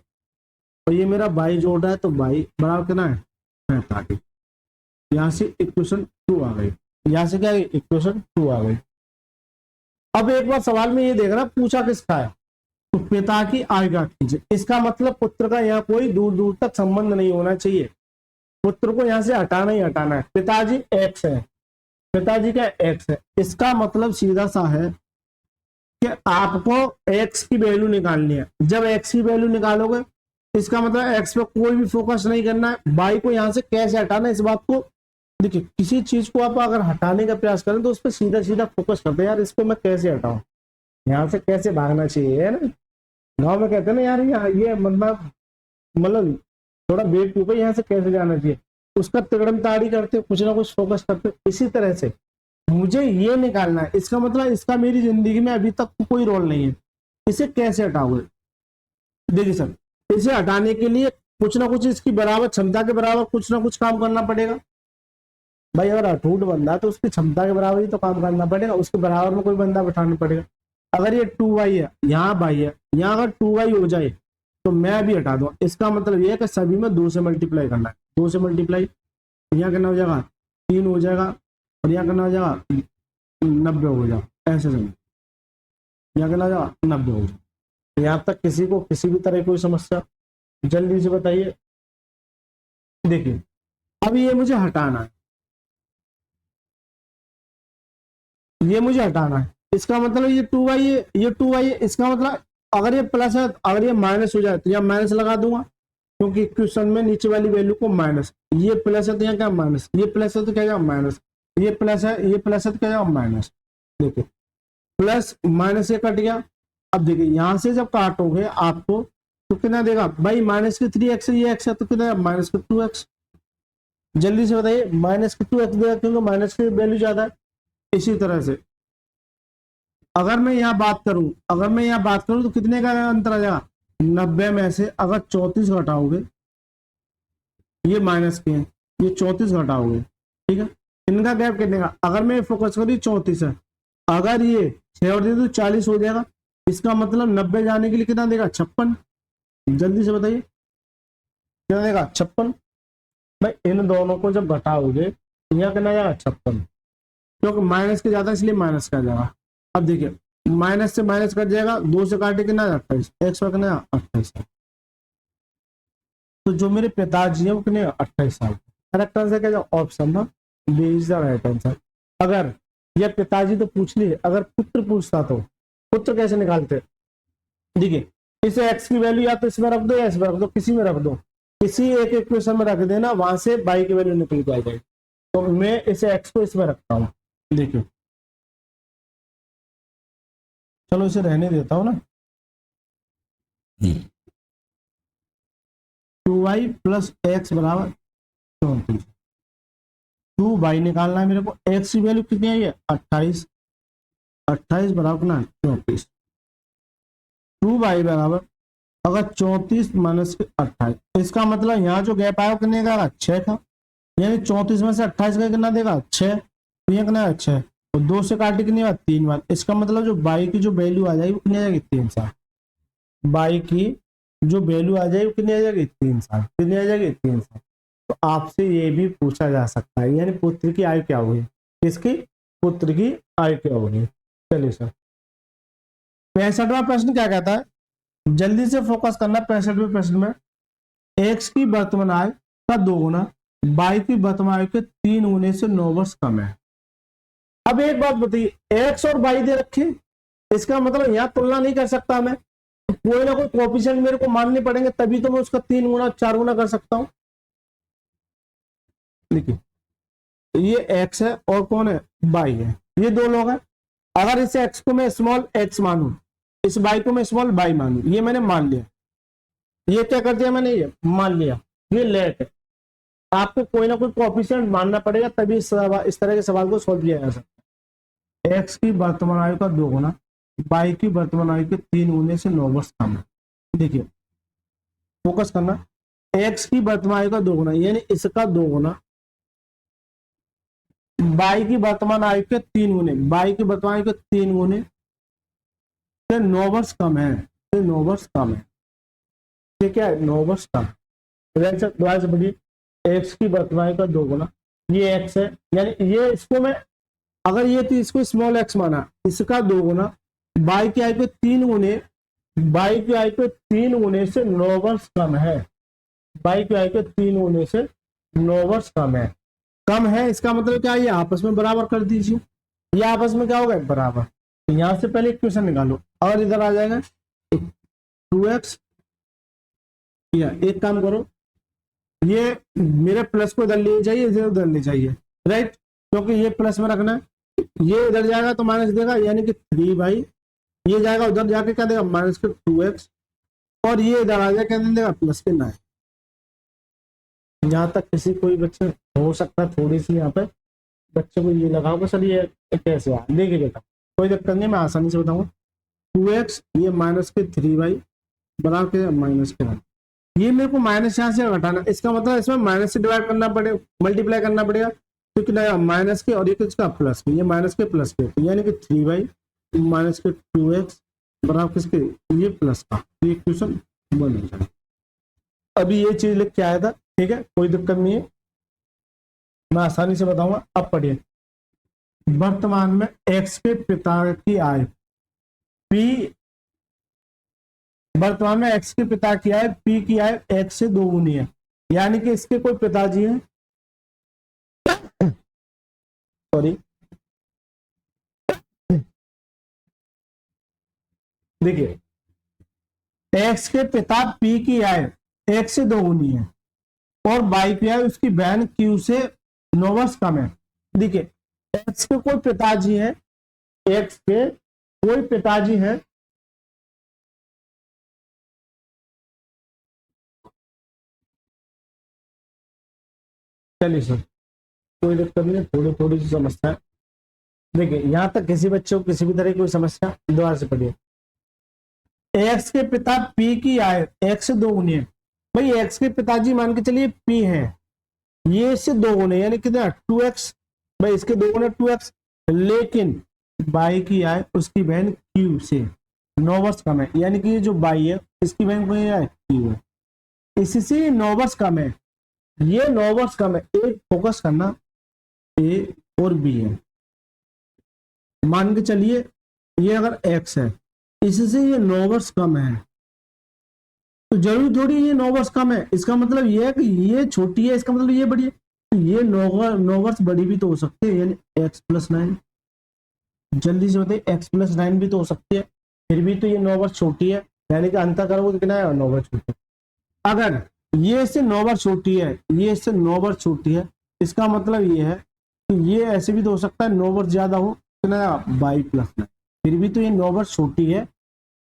और ये मेरा बाई जोड़ रहा है, तो बाई बराबर कितना है 45। यहाँ से इक्वेशन 2 आ गई, यहाँ से क्या है इक्वेशन 2 आ गई। अब एक बार सवाल में ये देख रहा पूछा किसका है, तो पिता की आय का कीजिए। इसका मतलब पुत्र का यहाँ कोई दूर दूर तक संबंध नहीं होना चाहिए, पुत्र को यहाँ से हटाना ही हटाना है। पिताजी एक्स है, पिताजी का एक्स है, इसका मतलब सीधा सा है कि आपको एक्स की वैल्यू निकालनी है। जब एक्स की वैल्यू निकालोगे इसका मतलब एक्स पे कोई भी फोकस नहीं करना है, बाई को यहाँ से कैसे हटाना है इस बात को देखिए। किसी चीज को आप अगर हटाने का प्रयास करें तो उस पर सीधा सीधा फोकस करते हैं, यार इसको मैं कैसे हटाऊं, यहाँ से कैसे भागना चाहिए, है ना। गाँव में कहते हैं ना यार ये मतलब थोड़ा बेवकूफ है, यहाँ से कैसे जाना चाहिए, उसका तिगड़मताड़ी करते कुछ ना कुछ फोकस करते। इसी तरह से मुझे ये निकालना है, इसका मतलब इसका मेरी जिंदगी में अभी तक कोई रोल नहीं है, इसे कैसे हटाओगे। देखिए सर, इसे हटाने के लिए कुछ ना कुछ इसकी बराबर क्षमता के बराबर कुछ ना कुछ काम करना पड़ेगा। भाई अगर अटूट बंदा है तो उसकी क्षमता के बराबर ही तो काम करना पड़ेगा, उसके बराबर में कोई बंदा बैठाना पड़ेगा। अगर ये 2y है, यहाँ बाई है, यहाँ अगर 2y हो जाए तो मैं भी हटा दूँ। इसका मतलब ये है कि सभी में 2 से मल्टीप्लाई करना है, 2 से मल्टीप्लाई, यहाँ कितना हो जाएगा 3 हो जाएगा, और यहाँ कितना हो जाएगा 90 हो जाएगा, ऐसे समझ, यहाँ कितना हो जाएगा 90 हो जाएगा। यहाँ तक किसी को किसी भी तरह कोई समस्या जल्दी से बताइए। देखिए अब ये मुझे हटाना है, ये मुझे हटाना है, इसका मतलब ये 2y है, ये 2y है, इसका मतलब अगर ये प्लस है, अगर ये माइनस हो जाए तो यहाँ माइनस लगा दूंगा, क्योंकि इक्वेशन में नीचे वाली वैल्यू को माइनस, ये प्लस है तो यहाँ क्या माइनस, ये प्लस है तो क्या जाएगा माइनस, ये प्लस है, ये प्लस है तो क्या जाएगा माइनस। देखिए प्लस माइनस ये कट गया। अब देखिए यहाँ से जब काटोगे आपको तो कितना देगा भाई, माइनस के 3x ये x है तो कितना माइनस के 2x। जल्दी से बताइए, माइनस के 2x देगा क्योंकि माइनस की वैल्यू ज्यादा है। इसी तरह से अगर मैं यहाँ बात करूं, अगर मैं यहाँ बात करूं तो कितने का अंतर आ जाएगा, 90 में से अगर 34 घटाओगे, ये माइनस के हैं, ये 34 घटाओगे, ठीक है, इनका गैप कितने का, अगर मैं फोकस करूँ 34 है, अगर ये 6 और दे तो 40 हो जाएगा। इसका मतलब 90 जाने के लिए कितना देगा 56। जल्दी से बताइए कितना देगा 56। भाई इन दोनों को जब घटाओगे तो यहाँ कितना जाएगा 56, क्योंकि माइनस के ज्यादा इसलिए माइनस का जाएगा। अब देखिए माइनस से माइनस कट जाएगा, 2 से काटे कितना 28, एक्स पर कितना 28। तो जो मेरे पिताजी है वो कितने 28 साल। करेक्ट आंसर क्या जाए ऑप्शन ना, B is the right answer. अगर ये पिताजी तो पूछ लिए, अगर पुत्र पूछता तो पुत्र कैसे निकालते, देखिए इसे एक्स की वैल्यू या तो इसमें रख दो या इसमें रख दो, किसी में रख दो, किसी एक इक्वेशन में रख देना, वहां से बाई की वैल्यू निकल के आ जाएगी। तो मैं इसे एक्स को इसमें रखता हूँ, देखिए चलो इसे रहने देता हूँ ना। 2y प्लस एक्स बराबर 34, 2y निकालना है मेरे को, एक्स की वैल्यू कितनी आई है 28, 28 बराबर ना 34, 2y बराबर अगर 34 माइनस 28, इसका मतलब यहाँ जो गैप आया कितने का 6 का, यानी 34 में से 28 का कितना देगा 6, तो ये कितना है 6, और 2 से काटे कितनी बार 3 बार। इसका मतलब जो बाई की जो वैल्यू आ जाएगी वो कितनी आ जाएगी 3 साल। बाई की जो वैल्यू आ जाएगी वो कितनी आ जाएगी 3 साल। कितनी आ जाएगी 3 साल। तो आपसे ये भी पूछा जा सकता है, यानी पुत्र की आयु क्या होगी, किसकी, पुत्र की आयु क्या होगी। चलिए सर 65वां प्रश्न क्या कहता है, जल्दी से फोकस करना। 65वें प्रश्न में एक्स की वर्तमान आयु का 2 गुना बाई की वर्तमान आयु के 3 गुने से 9 वर्ष कम है। अब एक बात बताइए, एक्स और बाई दे रखे, इसका मतलब यहां तुलना नहीं कर सकता मैं, कोई ना कोई कोएफिशिएंट मेरे को मानने पड़ेंगे, तभी तो मैं उसका 3 गुना 4 गुना कर सकता हूं। देखिए ये एक्स है और कौन है, बाई है, ये 2 लोग हैं। अगर इस एक्स को मैं स्मॉल एक्स मानूं, इस बाई को मैं स्मॉल बाई मानूं, ये मैंने मान लिया, ये क्या कर दिया मैंने, ये मान लिया, ये लेट है। आपको कोई ना कोई कोएफिशिएंट मानना पड़ेगा, तभी इस तरह के सवाल को सोल्व किया जा सकता है। एक्स की वर्तमान आयु का 2 गुना बाई की वर्तमान आयु के 3 गुने से 9 वर्ष कम है। देखिए फोकस करना, एक्स की वर्तमान आयु का 2 गुना यानी इसका 2 गुना बाई की वर्तमान आयु के 3 गुने, बाई की वर्तमान आयु के 3 गुने से 9 वर्ष कम है, से 9 वर्ष कम है। ये क्या है, 9 वर्ष कम। दोबारा से बढ़िए, एक्स की वर्तमान आयु का 2 गुना, ये एक्स है, यानी ये इसको मैं अगर ये थी इसको स्मॉल एक्स माना, इसका 2 गुना बाई की आयु के 3 गुने, बाई की आयु के 3 गुने से 9 वर्ष कम है। बाई की आयु के 3 गुने से 9 वर्ष कम है। कम है इसका मतलब क्या, ये आपस में बराबर कर दीजिए, ये आपस में क्या होगा, बराबर। तो यहां से पहले इक्वेशन निकालो, और इधर आ जाएगा 2x, या एक काम करो, ये मेरे प्लस को इधर ले जाइए, इधर उधर ले जाइए, राइट, क्योंकि ये प्लस में रखना है, ये इधर जाएगा तो माइनस देगा, यानी कि 3 बाई, ये जाएगा उधर जाके क्या देगा, माइनस के 2x, और ये इधर आ जाएगा क्या देगा, प्लस के 9। जहां तक किसी कोई बच्चे हो सकता है थोड़ी सी यहाँ पे बच्चे को ये लगा होगा, सर ये कैसे आ, देखिए बेटा कोई दिक्कत नहीं, मैं आसानी से बताऊंगा। 2x ये माइनस के 3 बाई बराबर के माइनस के 9, ये मेरे को माइनस यहाँ से घटाना, इसका मतलब इसमें माइनस से डिवाइड करना पड़ेगा, मल्टीप्लाई करना पड़ेगा, क्योंकि माइनस के और ये किसका प्लस के, ये माइनस के प्लस के, यानी कि 3 बाई माइनस के 2x बराबर किसके, ये प्लस का, ये इक्वेशन बन जाएगा। अभी ये चीज लिख के आया था, ठीक है, कोई दिक्कत नहीं है, मैं आसानी से बताऊंगा। अब पढ़िए, वर्तमान में एक्स के पिता की आय पी, वर्तमान में एक्स के पिता की आय पी की आय एक्स से 2 गुनी है, यानी कि इसके कोई पिताजी हैं, सॉरी देखिए एक्स के पिता पी की आय एक्स से 2 गुनी है, और बाई की आय उसकी बहन क्यू से 9 वर्ष कम है। देखिए एक्स के कोई पिताजी है, एक्स के कोई पिताजी है, चलिए सर कोई दिक्कत नहीं, थोड़ी थोड़ी सी समस्या है। देखिए यहां तक किसी बच्चे को किसी भी तरह की कोई समस्या, दोबारा से पढ़िए, एक्स के पिता पी की आय एक्स से 2 गुनी है, भाई एक्स के पिताजी मान के चलिए पी है, ये इससे 2 गुने यानी कितना 2x, भाई इसके 2 गुने 2x, लेकिन बाई की आय उसकी बहन क्यू से 9 वर्ष कम है, यानी कि ये जो बाई है इसकी बहन को क्यू है, इससे 9 वर्ष कम है, ये 9 वर्ष कम है। एक फोकस करना, ए और बी है, मान के चलिए ये अगर x है, इससे ये 9 वर्ष कम है, तो जरूरी थोड़ी ये 9 वर्ष कम है, इसका मतलब ये है कि ये छोटी है, इसका मतलब ये बड़ी है, तो ये 9 वर्ष बड़ी भी तो हो सकती है, यानी x+9, जल्दी से बताइए x+9 भी तो हो सकती है, फिर भी तो ये 9 वर्ष छोटी है, यानी कि अंतर करोगे कितना है, 9 वर्ष छोटी। अगर ये इससे 9 वर्ष छोटी है, ये इससे 9 वर्ष छोटी है, इसका मतलब ये है कि ये ऐसे भी तो हो सकता है 9 वर्ष ज्यादा हो, कितना 22+9, फिर भी तो ये 9 वर्ष छोटी है,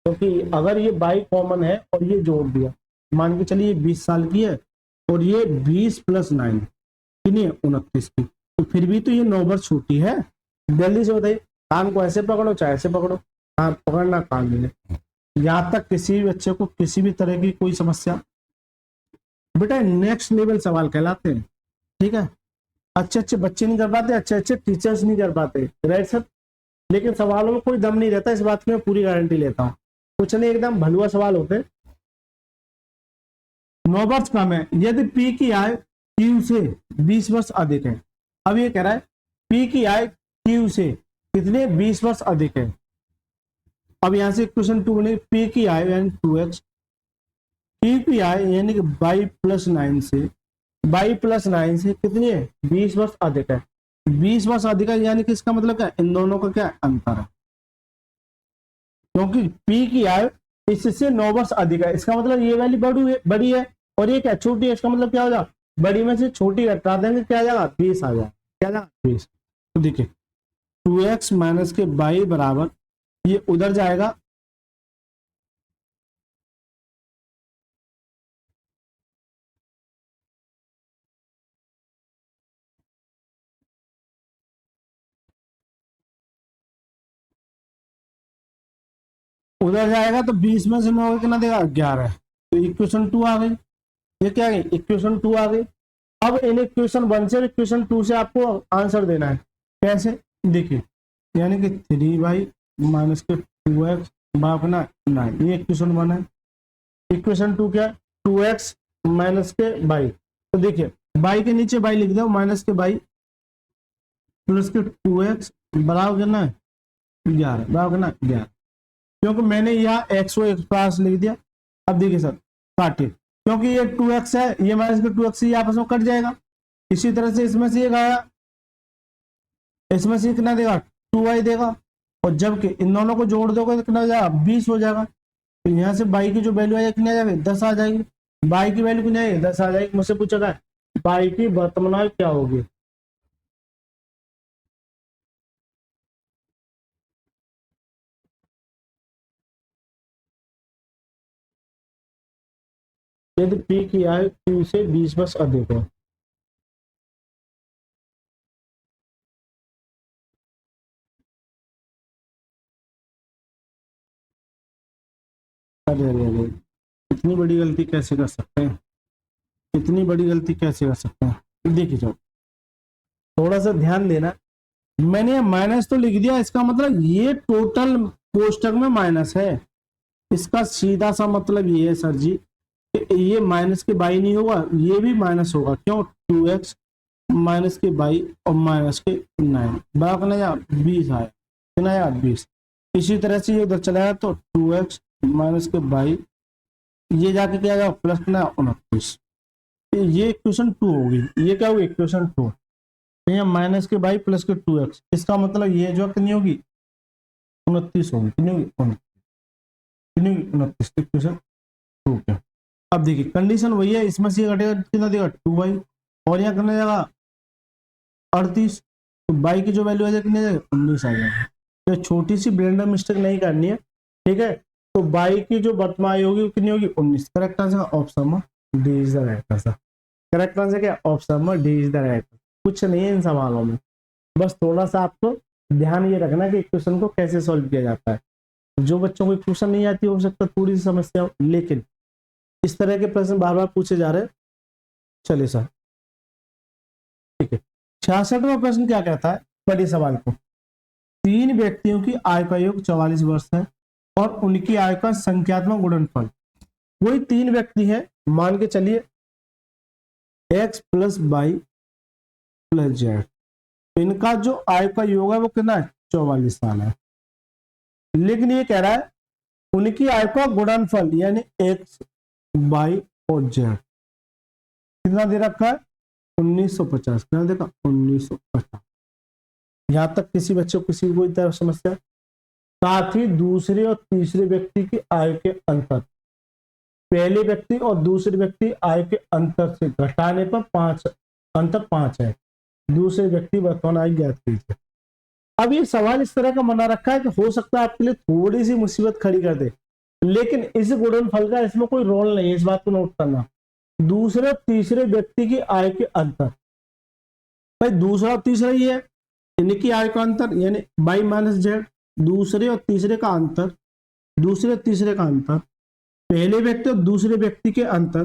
क्योंकि अगर ये बाई कॉमन है और ये जोड़ दिया, मान के चलिए 20 साल की है और ये 20+9 कितनी है 29 की, तो फिर भी तो ये 9 वर्ष छोटी है। जल्दी से बताइए, कान को ऐसे पकड़ो चाहे ऐसे पकड़ो, कान पकड़ना कान लेने। यहाँ तक किसी भी बच्चे को किसी भी तरह की कोई समस्या, बेटा नेक्स्ट लेवल सवाल कहलाते हैं, ठीक है। अच्छे अच्छे बच्चे नहीं कर पाते, अच्छे अच्छे टीचर्स नहीं कर पाते, राइट सर। लेकिन सवालों में कोई दम नहीं रहता, इस बात की मैं पूरी गारंटी लेता हूँ। कुछ नहीं, एकदम भलुआ सवाल होते। 9 वर्ष कम है यदि पी की आय क्यू से 20 वर्ष अधिक है। अब ये कह रहा है पी की आय क्यू से कितने 20 वर्ष अधिक है। अब यहां से क्वेश्चन 2 ने पी की आय यानी 2x, क्यू की आय यानी कि y + 9 से कितनी है 20 वर्ष अधिक है। 20 वर्ष अधिक है यानी कि इसका मतलब क्या, इन दोनों का क्या अंतर है, क्योंकि पी की आय इससे 9 वर्ष अधिक है, इसका मतलब ये वाली बड़ी है और ये क्या छोटी है, इसका मतलब क्या हो जाएगा बड़ी में से छोटी घटा देंगे, क्या आ जाएगा 20 आ जाएगा, क्या आ जाएगा 20। तो देखिए 2x - के y बराबर ये उधर जाएगा, उधर जाएगा तो 20 में से 9 कितना देगा 11। तो इक्वेशन 2 आ गई, ये क्या आ गई इक्वेशन 2 आ गई। अब इन इक्वेशन 1 से इक्वेशन 2 से आपको आंसर देना है, कैसे देखिए, यानी कि 3y - के 2x अपना 9, ये इक्वेशन 1 है। इक्वेशन 2 क्या है 2x - के y, तो देखिए y के नीचे y लिख दो माइनस के y प्लस के 2x बराबर करना है 11, बराबर करना 11, क्योंकि मैंने यहाँ x को एक पास लिख दिया। अब देखिए सर काटिए, क्योंकि ये 2x है, ये माइनस के 2x ये आपस में कट जाएगा। इसी तरह से इसमें से एक आया, इसमें से कितना देगा 2y देगा, और जबकि इन दोनों को जोड़ दोगे तो कितना हो जाएगा 20 हो जाएगा। तो यहाँ से y की जो वैल्यू आ जाएगी कितनी आ जाएगी 10 आ जाएगी, y की वैल्यू कितनी आएगी 10 आ जाएगी। मुझसे पूछा था y की वर्तमान आयु क्या होगी, यदि p की आयु q से 20 वर्ष अधिक हो। अरे अरे अरे, इतनी बड़ी गलती कैसे कर सकते हैं, इतनी बड़ी गलती कैसे कर सकते हैं। देखिए जाओ थोड़ा सा ध्यान देना, मैंने माइनस तो लिख दिया, इसका मतलब ये टोटल कोष्टक में माइनस है, इसका सीधा सा मतलब ये है सर जी कि ये माइनस के बाई नहीं होगा, ये भी माइनस होगा, क्यों 2x - के बाई और माइनस के 9 बराबर या 20 आया, कितना यार 20। इसी तरह से ये उधर चला गया तो 2x - के बाई ये जाके क्या आएगा प्लस ना 29, ये इक्वेशन 2 होगी, ये क्या होगी इक्वेशन 2, यहाँ माइनस के बाई प्लस के 2x, इसका मतलब ये जो कितनी होगी 29 होगी, कितनी होगी 29 इक्वेशन 2 के। अब देखिए कंडीशन वही है, इसमें से घटेगा कितना देगा 2y और यहाँ करना जाएगा 38, तो y की जो वैल्यू आ जाएगी कितनी आ जाएगी 19 आ जाएगी। तो छोटी सी ब्लेंडर मिस्टेक नहीं करनी है, ठीक है। तो y की जो वर्तमान आयु होगी कितनी होगी 19। Correct answer option D is the right answer. Correct answer क्या option D is the right. कुछ नहीं है इन सवालों में, बस थोड़ा सा आपको ध्यान ये रखना कि क्वेश्चन को कैसे सॉल्व किया जाता है। जो बच्चों को क्वेश्चन नहीं आती हो सकता थोड़ी सी समस्या हो, लेकिन इस तरह के प्रश्न बार बार पूछे जा रहे हैं। चलिए सर ठीक है, 66वां प्रश्न क्या कहता है बड़े सवाल को, 3 व्यक्तियों की आय का योग 44 वर्ष है और उनकी आय का संख्यात्मक गुणनफल। कोई 3 व्यक्ति है, मान के चलिए x + y + z, इनका जो आय का योग है वो कितना है 44 साल है। लेकिन ये कह रहा है उनकी आय का गुणनफल यानी x y और z कितना दे रखा है 1950, क्या देखा 1950। यहां तक किसी बच्चे को किसी कोई तरह समस्या, साथ ही दूसरे और तीसरे व्यक्ति की आय के अंतर, पहले व्यक्ति और दूसरे व्यक्ति आय के अंतर से घटाने पर 5 अंतर 5 है, दूसरे व्यक्ति वर्तमान आय ज्ञात कीजिए। अब ये सवाल इस तरह का बना रखा है कि हो सकता है आपके लिए थोड़ी सी मुसीबत खड़ी कर दे, लेकिन इस गुणनफल का इसमें कोई रोल नहीं है, इस बात को नोट करना। दूसरे तीसरे व्यक्ति की आय के अंतर, भाई दूसरा और तीसरा ही है, इनकी आय का अंतर यानी y - z, दूसरे और तीसरे का अंतर, दूसरे तीसरे का अंतर, पहले व्यक्ति और दूसरे व्यक्ति के अंतर,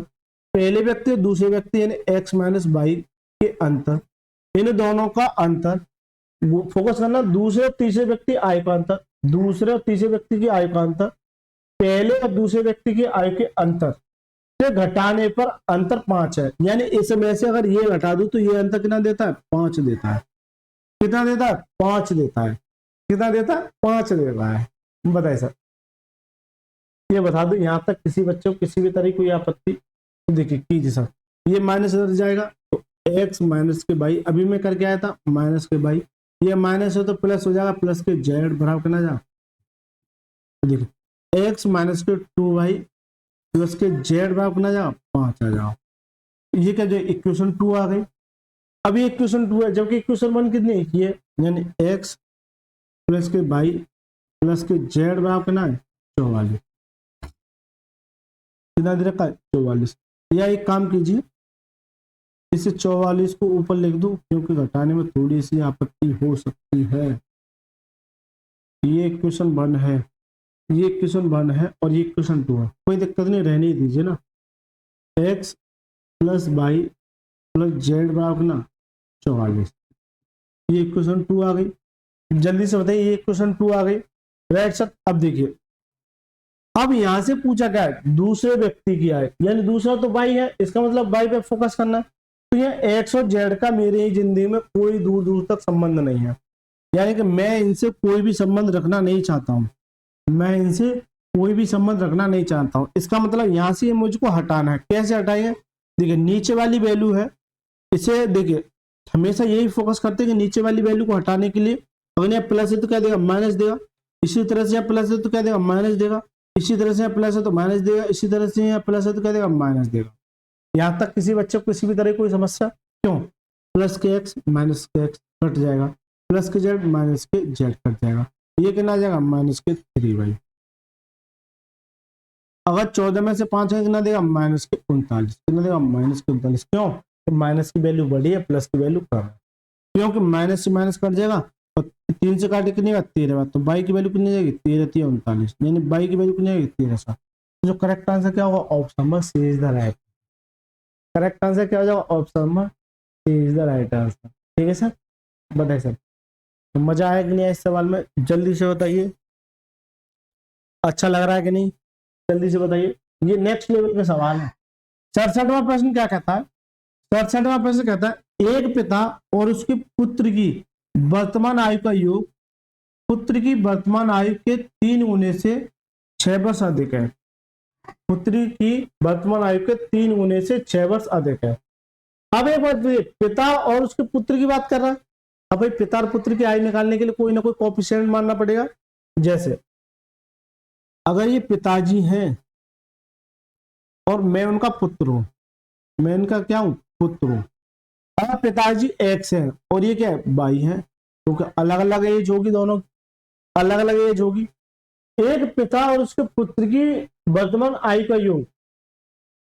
पहले व्यक्ति और दूसरे व्यक्ति यानी x - y के अंतर, इन दोनों का अंतर, फोकस करना, दूसरे और तीसरे व्यक्ति आयु का अंतर, दूसरे और तीसरे व्यक्ति की आयु का अंतर पहले और दूसरे व्यक्ति की आयु के अंतर से घटाने पर अंतर 5 है। यानी इस में से अगर ये घटा दूं तो ये अंतर कितना देता है? 5 देता है। कितना देता है? 5 देता है। कितना देता है? 5 देता है। बताइए सर, ये बता दो यहां तक किसी बच्चे को किसी भी तरह कोई आपत्ति? तो देखिए कीजिए सर, ये माइनस इधर जाएगा तो x माइनस के बाई, अभी मैं करके आया था माइनस के बाई, ये माइनस है तो प्लस हो जाएगा, प्लस के जेड बराबर करना जा, देखिए x माइनस के 2y प्लस के जेड बराबर करना जा 5 आ जाओ। ये क्या जो इक्वेशन 2 आ गई। अभी इक्वेशन 2 है, जबकि इक्वेशन 1 कितनी है? यानी x प्लस के बाई प्लस के जेड बराबर करना है 44। कितना दे रखा है? 44। या एक काम कीजिए, इसे 44 को ऊपर लिख दो क्योंकि घटाने में थोड़ी सी आपत्ति हो सकती है। ये इक्वेशन 1 है, ये इक्वेशन 1 है और ये इक्वेशन 2 है, कोई दिक्कत नहीं, रहने दीजिए ना। x plus by plus Z बराबर ना 44, ये इक्वेशन 2 आ गई। जल्दी से बताइए, ये इक्वेशन 2 आ गई, राइट सर। अब देखिए, अब यहां से पूछा क्या है? दूसरे व्यक्ति की आय, यानी दूसरा तो बाई है, इसका मतलब बाई पे फोकस करना है। तो ये एक्स और जेड का मेरी जिंदगी में कोई दूर दूर तक संबंध नहीं है, यानी कि मैं इनसे कोई भी संबंध रखना नहीं चाहता हूं, मैं इनसे कोई भी संबंध रखना नहीं चाहता हूं। इसका मतलब यहां से मुझको हटाना है। कैसे हटाएंगे? देखिए नीचे वाली वैल्यू है, इसे देखिए हमेशा यही फोकस करते हैं कि नीचे वाली वैल्यू को हटाने के लिए अगर यहाँ प्लस है तो क्या देगा? माइनस देगा। इसी तरह से यहाँ प्लस है तो क्या देगा? माइनस देगा। इसी तरह से यहाँ प्लस है तो माइनस देगा। इसी तरह से यहाँ प्लस है तो क्या देगा? माइनस देगा। यहाँ तक किसी बच्चे को किसी भी तरह कोई समस्या? क्यों? प्लस के एक्स माइनस के एक्स कट जाएगा, प्लस के जेड माइनस के जेड कट जाएगा, ये कितना आ जाएगा? माइनस के 3y। अगर 14 में से 5 है कितना देगा? माइनस के 39। कितना देगा? माइनस के 39। क्यों? तो माइनस की वैल्यू बड़ी है, प्लस की वैल्यू कम है, क्योंकि माइनस से माइनस कट जाएगा और 3 से काटे कितनी 13, तो बाई की वैल्यू कितनी जाएगी? 13 39, यानी बाई की वैल्यू कितनी जाएगी? 13। जो करेक्ट आंसर क्या होगा? Option number C is the right. Correct answer क्या हो जाएगा? Option number C is the right answer. ठीक है सर, बताइए सर, तो मजा आया कि नहीं इस सवाल में? जल्दी से बताइए, अच्छा लग रहा है कि नहीं? जल्दी से बताइए। ये नेक्स्ट लेवल का सवाल है। 67वां प्रश्न क्या कहता है? 67वां प्रश्न कहता है एक पिता और उसके पुत्र की वर्तमान आयु का योग पुत्र की वर्तमान आयु के 3 गुने से 6 वर्ष अधिक है। पुत्री की वर्तमान आयु के 3 गुने से 6 वर्ष अधिक है। अब एक बात, पिता और उसके पुत्र की बात कर रहा है। अब भाई पिता और पुत्र की आयु निकालने के लिए कोई ना कोई कोएफिशिएंट मानना पड़ेगा। जैसे अगर ये पिताजी हैं और मैं उनका पुत्र हूं, मैं इनका क्या हूं? पुत्र हूं। अब पिताजी एक्स है और ये क्या है? बाई है, क्योंकि अलग अलग एज होगी, दोनों अलग अलग एज होगी। एक पिता और उसके पुत्र की वर्तमान आयु का योग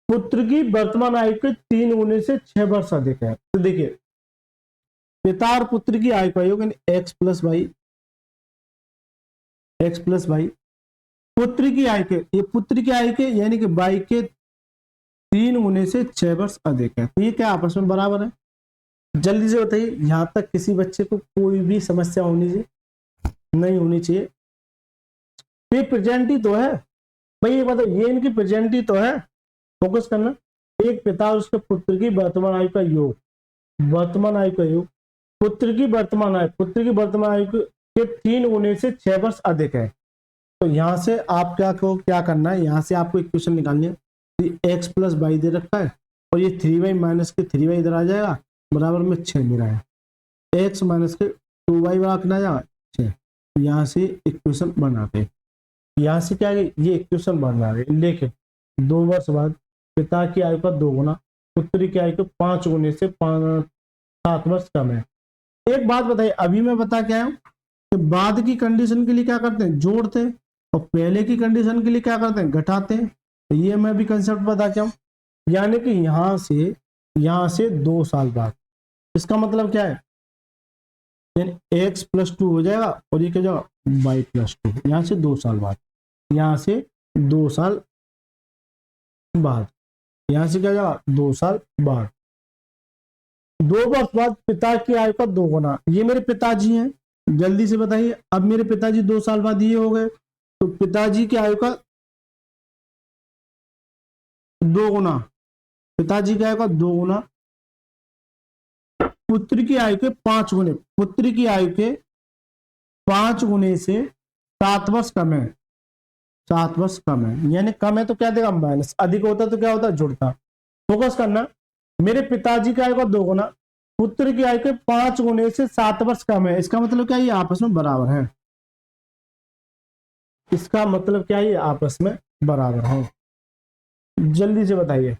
पुत्र की वर्तमान आयु के 3 गुने से 6 वर्ष अधिक है। तो देखिए पिता और पुत्र की आयु का योग X plus Y, X plus Y, पुत्र की आयु के, ये पुत्र की आयु के यानी कि बाई के 3 गुने से 6 वर्ष अधिक है। तो ये क्या आपस में बराबर है? जल्दी से बताइए, यहां तक किसी बच्चे को कोई भी समस्या होनी चाहिए? नहीं होनी चाहिए। ये प्रेजेंट ही तो है भाई, ये बताओ, ये इनकी प्रेजेंट ही तो है। फोकस करना, एक पिता और उसके पुत्र की वर्तमान आयु का योग, वर्तमान आयु का योग पुत्र की वर्तमान आयु के 3 गुने से 6 वर्ष अधिक है। तो यहां से आप क्या करना है? यहां से आपको इक्वेशन निकालनी है। एक्स प्लस वाई दे रखा है और ये 3y माइनस के 3y इधर आ जाएगा, बराबर में 6 मिला है। एक्स माइनस के 2y बराबर आ जाएगा 6। यहाँ से इक्वेशन बनाते, यहाँ से क्या है? ये इक्वेशन बन रहा है। लेकिन 2 वर्ष बाद पिता की आयु का 2 गुना, पुत्री की आयु के 5 गुने से 7 वर्ष कम है। एक बात बताइए, अभी मैं बता क्या हूं कि बाद की कंडीशन के लिए क्या करते हैं? जोड़ते हैं, और पहले की कंडीशन के लिए क्या करते हैं? घटाते हैं। तो ये मैं भी कंसेप्ट बता क्या हूं, यानी कि यहां से 2 साल बाद, इसका मतलब क्या है? यानी एक्स प्लस 2 हो जाएगा और ये क्या जाएगा? Y plus 2। यहां से 2 साल बाद, यहां से 2 साल बाद, यहां से क्या जाएगा? 2 साल बाद। 2 वर्ष बाद पिता की आयु का 2 गुना। ये मेरे पिताजी हैं, जल्दी से बताइए। अब मेरे पिताजी 2 साल बाद ये हो गए, तो पिताजी की आयु का 2 गुना, पिताजी की आयु का 2 गुना, पुत्र की आयु के 5 गुने, पुत्र की आयु के 5 गुने से 7 वर्ष कम है, 7 वर्ष कम है, यानी कम है तो क्या देगा माइनस, अधिक होता तो क्या होता जुड़ता। फोकस करना, मेरे पिताजी की आयु का 2 गुना, पुत्र की आयु के 5 गुने से 7 वर्ष कम है, इसका मतलब क्या ये आपस में बराबर है, इसका मतलब क्या ये आपस में बराबर है। जल्दी से बताइए,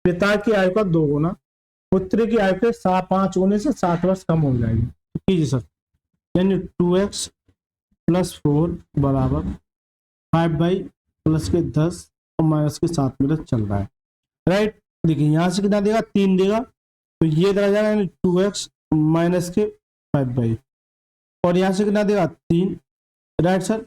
पिता की आयु का 2 गुना, पुत्र की आयु के 5 गुने से 7 वर्ष कम हो जाएगी। कीजिए सर, यानी 2x + 4 बराबर 5 प्लस के 10 और माइनस के 7 मेरा चल रहा है, राइट। देखिए यहां से कितना देगा 3 देगा, तो ये इधर आ जाएगा, यानी 2x माइनस के 5 और यहां से कितना देगा 3, राइट सर।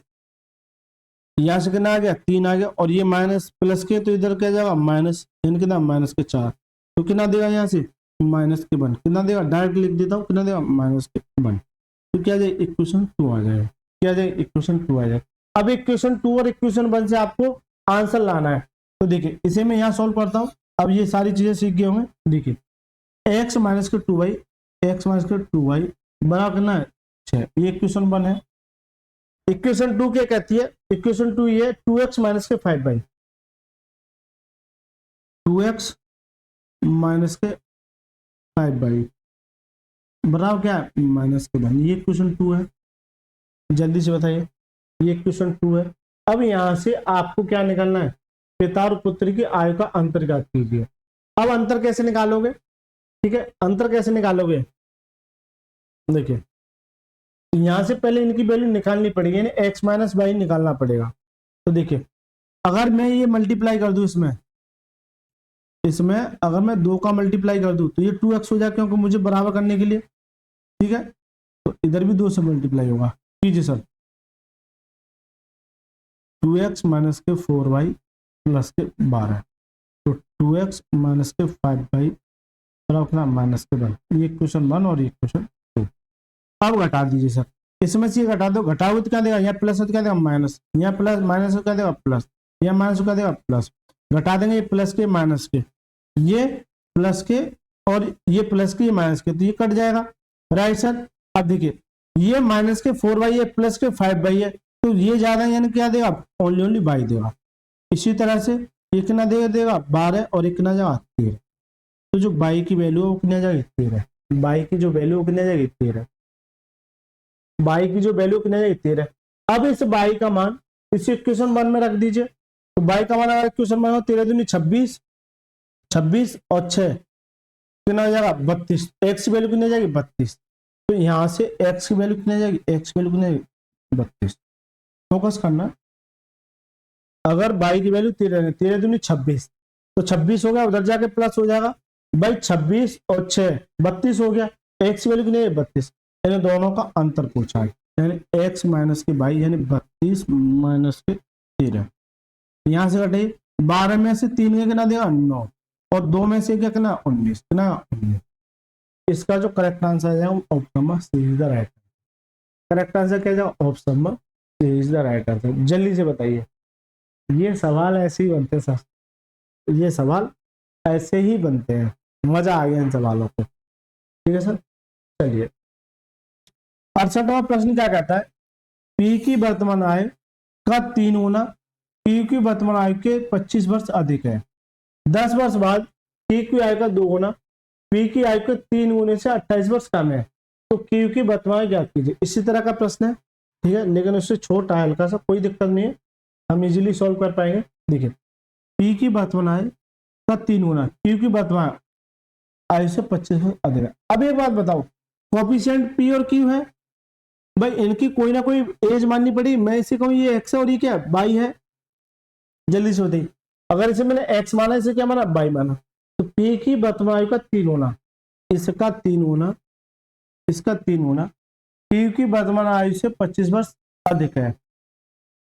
यहां से कितना आ गया 3 आ गया, और ये माइनस प्लस के, तो इधर क्या जाएगा माइनस, यानी कितना माइनस के 4, तो कितना देगा यहाँ से माइनस के 1, कितना देगा डायरेक्ट लिख देता हूँ, कितना देगा माइनस के 1, तो क्या जाए इक्वेशन 2 आ जाएगा, क्या जाए इक्वेशन 2 आ जाएगा। अब इक्वेशन 2 और इक्वेशन 1 से आपको आंसर लाना है, तो देखिए इसे मैं यहाँ सॉल्व करता हूँ। अब ये सारी चीजें सीख गए होंगे, देखिए x माइनस के 2y, x माइनस के 2y बराबर करना है 6, ये इक्वेशन 1 है। इक्वेशन 2 क्या कहती है, इक्वेशन 2 ये 2x माइनस के 5y, 2x माइनस के 5y बराबर क्या है माइनस के 1, ये इक्वेशन 2 है। जल्दी से बताइए, ये इक्वेशन 2 है। अब यहां से आपको क्या निकालना है, पिता और पुत्र की आयु का अंतर ज्ञात कीजिए। अब अंतर कैसे निकालोगे, ठीक है, अंतर कैसे निकालोगे, देखिए यहां से पहले इनकी वैल्यू निकालनी पड़ेगी, यानी x माइनस वाई निकालना पड़ेगा। तो देखिए अगर मैं ये मल्टीप्लाई कर दूं इसमें अगर मैं 2 का मल्टीप्लाई कर दूं तो ये 2x हो जाएगा, क्योंकि मुझे बराबर करने के लिए, ठीक है। तो इधर भी 2 से मल्टीप्लाई होगा, कीजिए सर, 2x माइनस के 4y प्लस के 12, तो 2x माइनस के 5y बराबर माइनस के 1, ये इक्वेशन 1 और ये इक्वेशन 2। अब घटा दीजिए सर, इसमें से घटा दो, घटाओ तो क्या देगा, यहाँ प्लस हो तो क्या देगा माइनस, यहाँ प्लस माइनस हो क्या देगा प्लस, यहाँ माइनस हो क्या देगा प्लस, घटा देंगे ये प्लस के माइनस के, ये प्लस के और ये प्लस के, ये माइनस के, तो ये कट जाएगा, राइट सर। अब देखिए ये माइनस के 4y है, प्लस के 5y है, तो ये ज्यादा यानी क्या देगा ओनली y देगा। इसी तरह से ये कितना देगा 12 और एक कितना जाएगा 13, तो जो y की वैल्यू है वो कितना जाएगी 13, y की जो वैल्यू कितना जाएगी 13, y की जो वैल्यू कितना जाएगी 13। अब इस y का मान इस इक्वेशन 1 में रख दीजिए, तो y का मान अगर इक्वेशन 1 13 दूनी 26, 26 और 6 कितना हो जाएगा 32, x की वैल्यू कितनी जाएगी 32, तो यहां से x की वैल्यू कितनी जाएगी, x की वैल्यू कितनी जाएगी 32। फोकस करना, अगर y की वैल्यू 13 13 दूनी 26, तो 26 हो गया, उधर जाके प्लस हो जाएगा, भाई 26 और 6 32 हो गया, x की वैल्यू कितनी है 32, यानी दोनों का अंतर पूछा है, यानी x माइनस के 22 यानी 32 माइनस के 13, यहां से घटे 12 में से 3 का कितना देगा 9 और 2 में से क्या कितना 19, कितना 19। इसका जो करेक्ट आंसर है ऑप्शन में C is the right, correct answer क्या जाएगा ऑप्शन में C is the right answer. जल्दी से बताइए, ये सवाल ऐसे ही बनते हैं सर, ये सवाल ऐसे ही बनते हैं, मजा आ गया इन सवालों को, ठीक है सर। चलिए 68वां प्रश्न क्या कहता है, पी की वर्तमान आय का 3 गुना पी की वर्तमान आयु के 25 वर्ष अधिक है, 10 वर्ष बाद पी की आयु का 2 गुना पी की आयु के 3 गुने से 28 वर्ष कम है, तो क्यू की वर्तमान ज्ञात कीजिए। इसी तरह का प्रश्न है, ठीक है, लेकिन उससे छोटा है हल्का सा, कोई दिक्कत नहीं है, हम इजीली सॉल्व कर पाएंगे। देखिए पी की वर्तमान आयु का 3 गुना क्यू की वर्तमान आयु से 25 वर्ष अधिक है। अब एक बात बताओ, कोएफिशिएंट पी और क्यू है, भाई इनकी कोई ना कोई एज माननी पड़ी, मैं इसे कहूँ ये एक्स है और ये क्या है वाई है। जल्दी से बताइए, अगर इसे मैंने एक्स माना इसे क्या माना वाई माना, तो पी की वर्तमान आयु का 3 गुना इसका 3 गुना इसका 3 गुना क्यू की वर्तमान आयु से 25 वर्ष अधिक है,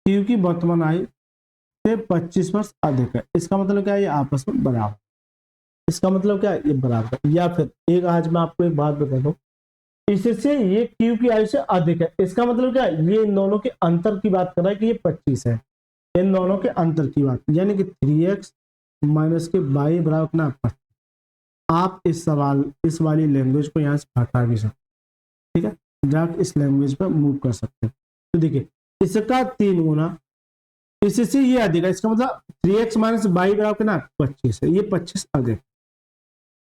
क्यू की वर्तमान आयु से 25 वर्ष अधिक है, इसका मतलब क्या है ये आपस में बराबर। इसका मतलब क्या है, ये बराबर है। या फिर एक आज मैं आपको एक बात बता दूं, इससे ये Q की आयु से अधिक है, इसका मतलब क्या है, ये इन दोनों के अंतर की बात कर रहा है कि ये 25 है, इन दोनों के अंतर की बात, यानी कि 3x माइनस के बाई बराबर कितना 25। आप इस वाली लैंग्वेज को यहाँ से हटा भी सकते, ठीक है, डायरेक्ट इस लैंग्वेज पर मूव कर सकते हैं। तो देखिए इसका 3 गुना, इससे ये अधिक है, इसका मतलब 3x माइनस बाई बराबर कितना 25 है, ये 25 अधिक।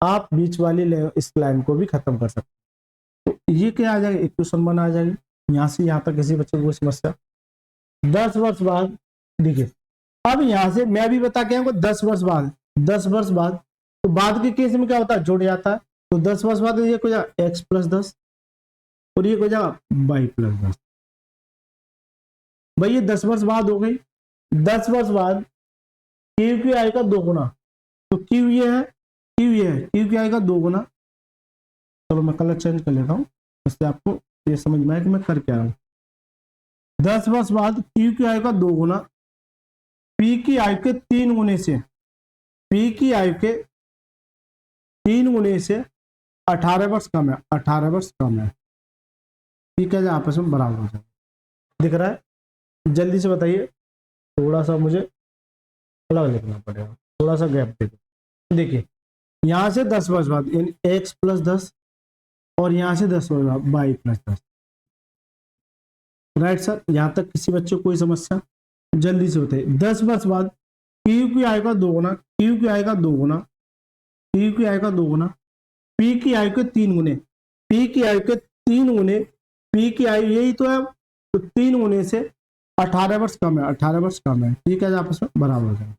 आप बीच वाली इस लाइन को भी खत्म कर सकते। तो ये क्या आ जाएगा, इक्वेशन 1 आ जाएगी। यहाँ से यहाँ तक किसी बच्चे को समस्या। 10 वर्ष बाद देखिए, अब यहाँ से मैं भी बता के आऊंगा 10 वर्ष बाद, 10 वर्ष बाद, तो बाद के केस में क्या होता है, जुड़ जाता है। तो 10 वर्ष बाद ये हो जाएगा x प्लस 10 और ये हो जाएगा y प्लस 10। भाई ये 10 वर्ष बाद हो गई। 10 वर्ष बाद Q की आय का 2 गुना, तो Q ये है, Q ये है, Q की आय का 2 गुना। चलो मैं कलर चेंज कर लेता हूँ, इससे आपको ये समझ में आए कि मैं कर क्या रहा हूँ। 10 वर्ष बाद Q की आय का 2 गुना, P की आय के 3 गुने से, P की आयु के 3 गुने से 18 वर्ष कम है, 18 वर्ष कम है। ठीक है, आपस में बराबर हो जाए, दिख रहा है? जल्दी से बताइए, थोड़ा सा मुझे अलग लिखना पड़ेगा, थोड़ा सा गैप दे दो। देखिए यहाँ से 10 वर्ष बाद यानी x प्लस 10 और यहाँ से 10 वर्ष बाद y प्लस 10। राइट सर, यहाँ तक किसी बच्चे को कोई समस्या? जल्दी से बताइए। 10 वर्ष बाद Q की आय का 2 गुना, Q की आय का 2 गुना, Q की आय का 2 गुना, P की आय के 3 गुने, P की आय के 3 गुने, P की आयु यही तो है, तो 3 गुने से 18 वर्ष कम है, 18 वर्ष कम है। ठीक है, आपस में बराबर हो जाए।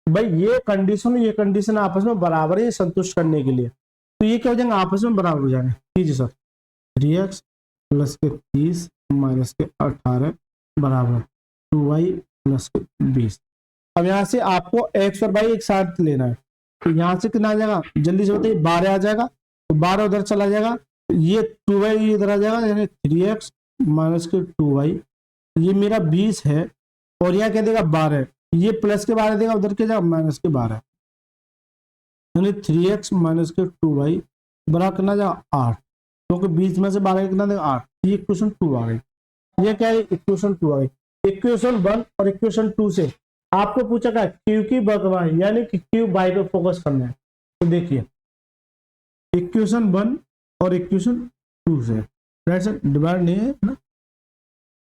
भाई ये कंडीशन आपस में बराबर है, संतुष्ट करने के लिए, तो ये क्या हो जाएंगे, आपस में बराबर हो जाएंगे। कीजिए सर, 3x प्लस के 30 माइनस के 18 बराबर 2y प्लस के 20। अब यहाँ से आपको x और y एक साथ लेना है, तो यहाँ से कितना आ जाएगा, जल्दी से बताइए, 12 आ जाएगा, तो 12 उधर चला जाएगा, ये 2y इधर आ जाएगा, यानी 3x माइनस के 2y, ये मेरा 20 है, और यहाँ क्या देगा 12, ये प्लस के 12 देगा, उधर क्या जाएगा माइनस के 12, यानी 3x माइनस के 2y बराबर कितना जाएगा 8, क्योंकि 20 में से 12 कितना देगा 8। ये इक्वेशन 2 आ गई। ये क्या है, इक्वेशन 2 आ गई। इक्वेशन 1 और इक्वेशन 2 से आपको पूछा क्या, Q की वर्तमान यानी कि Q बाई पे फोकस करना है। तो देखिए इक्वेशन 1 और इक्वेशन 2 से, राइट सर, डिवाइड नहीं है ना।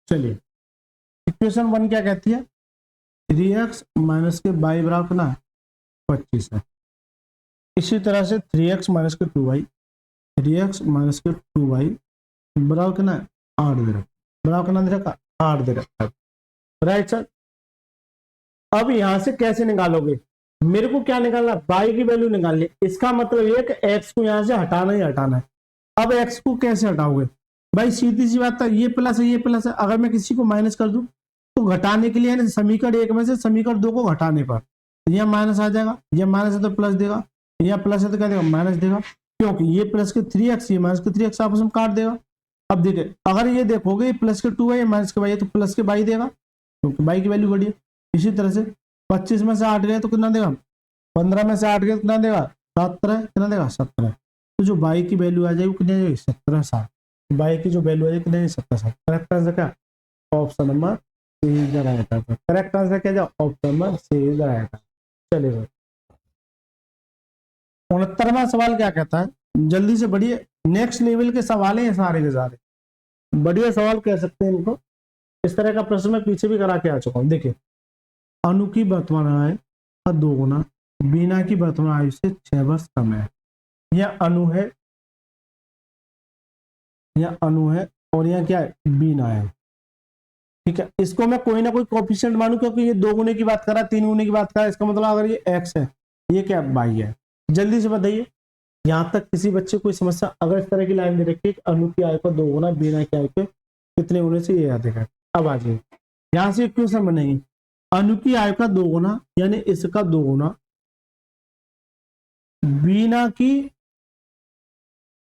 चलिए इक्वेशन 1 क्या कहती है, 3x माइनस के बाई बराबर कितना 25 है। इसी तरह से 3x माइनस के 2y, 3x माइनस के 2y बराबर कितना 8 दे रखा, बराबर कितना दे रखा 8 दे रखा, राइट सर। अब यहां से कैसे निकालोगे, मेरे को क्या निकालना, y की वैल्यू निकालनी। इसका मतलब ये कि x को यहां से हटाना ही हटाना है। अब x को कैसे हटाओगे भाई, सीधी सी बात है, ये प्लस है, ये प्लस है, अगर मैं किसी को माइनस कर दूं तो घटाने के लिए समीकरण 1 में से समीकरण 2 को घटाने पर यह माइनस आ जाएगा, यह माइनस है तो प्लस देगा, यह प्लस है तो क्या देगा माइनस देगा, क्योंकि ये प्लस के 3x ये माइनस के 3x आपस में काट देगा। अब देखिए अगर ये देखोगे प्लस के 2 है, माइनस के y है, तो प्लस के y देगा, क्योंकि y की वैल्यू बड़ी है। इसी तरह से 25 में से 8 गए तो कितना देगा, 15 में से 8 गए कितना देगा 17, कितना देगा 17। तो जो y की वैल्यू आ जाएगी वो कितनी आ जाएगी 17 7, y की जो वैल्यू आ जाएगी कितनी 17 7। करेक्ट आंसर क्या, option number C is right answer. Correct answer क्या जाए, option number C is right answer. चलिए 69वां सवाल क्या कहता है, जल्दी से बढ़िए, नेक्स्ट लेवल के सवाल हैं सारे के सारे, बढ़िया सवाल कह सकते हैं इनको। इस तरह का प्रश्न मैं पीछे भी करा के आ चुका हूं। देखिए अनु की वर्तमान आयु का 2 गुना बीना की वर्तमान आयु से 6 वर्ष कम है। यह अनु है, यह अनु है और यह क्या है बीना है। ठीक है, इसको मैं कोई ना कोई कोफिशिएंट मानूं, क्योंकि ये 2 गुने की बात कर रहा है, 3 गुने की बात कर रहा है, इसका मतलब अगर ये x है, ये क्या y है। जल्दी से बताइए, यहाँ तक किसी बच्चे को कोई समस्या? अगर इस तरह की लाइन दे रखी है, अनु की आयु का 2 गुना बीना की आयु के कितने गुने से, ये याद है। अब आ जाइए, यहाँ से इक्वेशन बनेगी, अनु की आयु का 2 गुना यानी इसका 2 गुना बीना की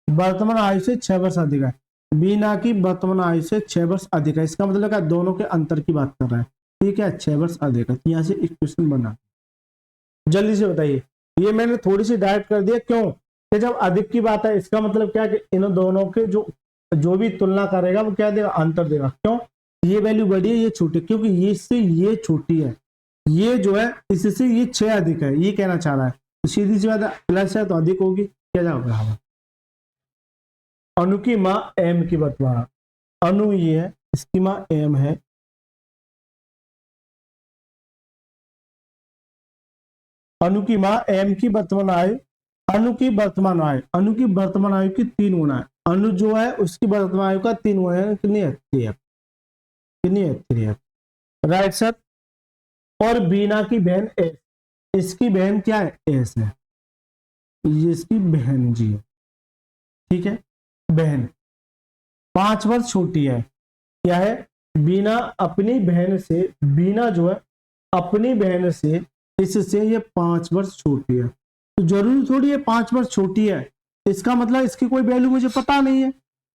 वर्तमान आयु से 6 वर्ष अधिक है, बीना की वर्तमान आयु से 6 वर्ष अधिक है। इसका मतलब क्या, दोनों के अंतर की बात कर रहा है। ठीक है, 6 वर्ष अधिक है, यहाँ से इक्वेशन बना। जल्दी से बताइए, ये मैंने थोड़ी सी डायरेक्ट कर दिया, क्यों कि जब अधिक की बात है इसका मतलब क्या कि इन दोनों के जो भी तुलना करेगा वो क्या देगा, अंतर देगा। क्यों, ये वैल्यू बड़ी है ये छोटी, क्योंकि ये इससे ये छोटी है, ये जो है इससे ये 6 अधिक है, ये कहना चाह रहा है। तो सीधी सी बात है, प्लस है तो अधिक होगी, क्या जाएगा। अणु की माँ एम की बतवा, अणु ये है, इसकी माँ एम है, अणु की माँ एम की वर्तमान आयु, अणु की वर्तमान आयु, अणु की वर्तमान आयु की 3 गुना है, अणु जो है उसकी वर्तमान आयु का 3 गुना है, कितनी है 3f, कितनी है 3f, राइट सर। और बीना की बहन एस, इसकी बहन क्या है एस है, ये इसकी बहन जी है, ठीक है, बहन 5 वर्ष छोटी है, क्या है, बीना अपनी बहन से, बीना जो है अपनी बहन से, इससे ये 5 वर्ष छोटी है। तो जरूरी थोड़ी है 5 वर्ष छोटी है, इसका मतलब इसकी कोई वैल्यू मुझे पता नहीं है।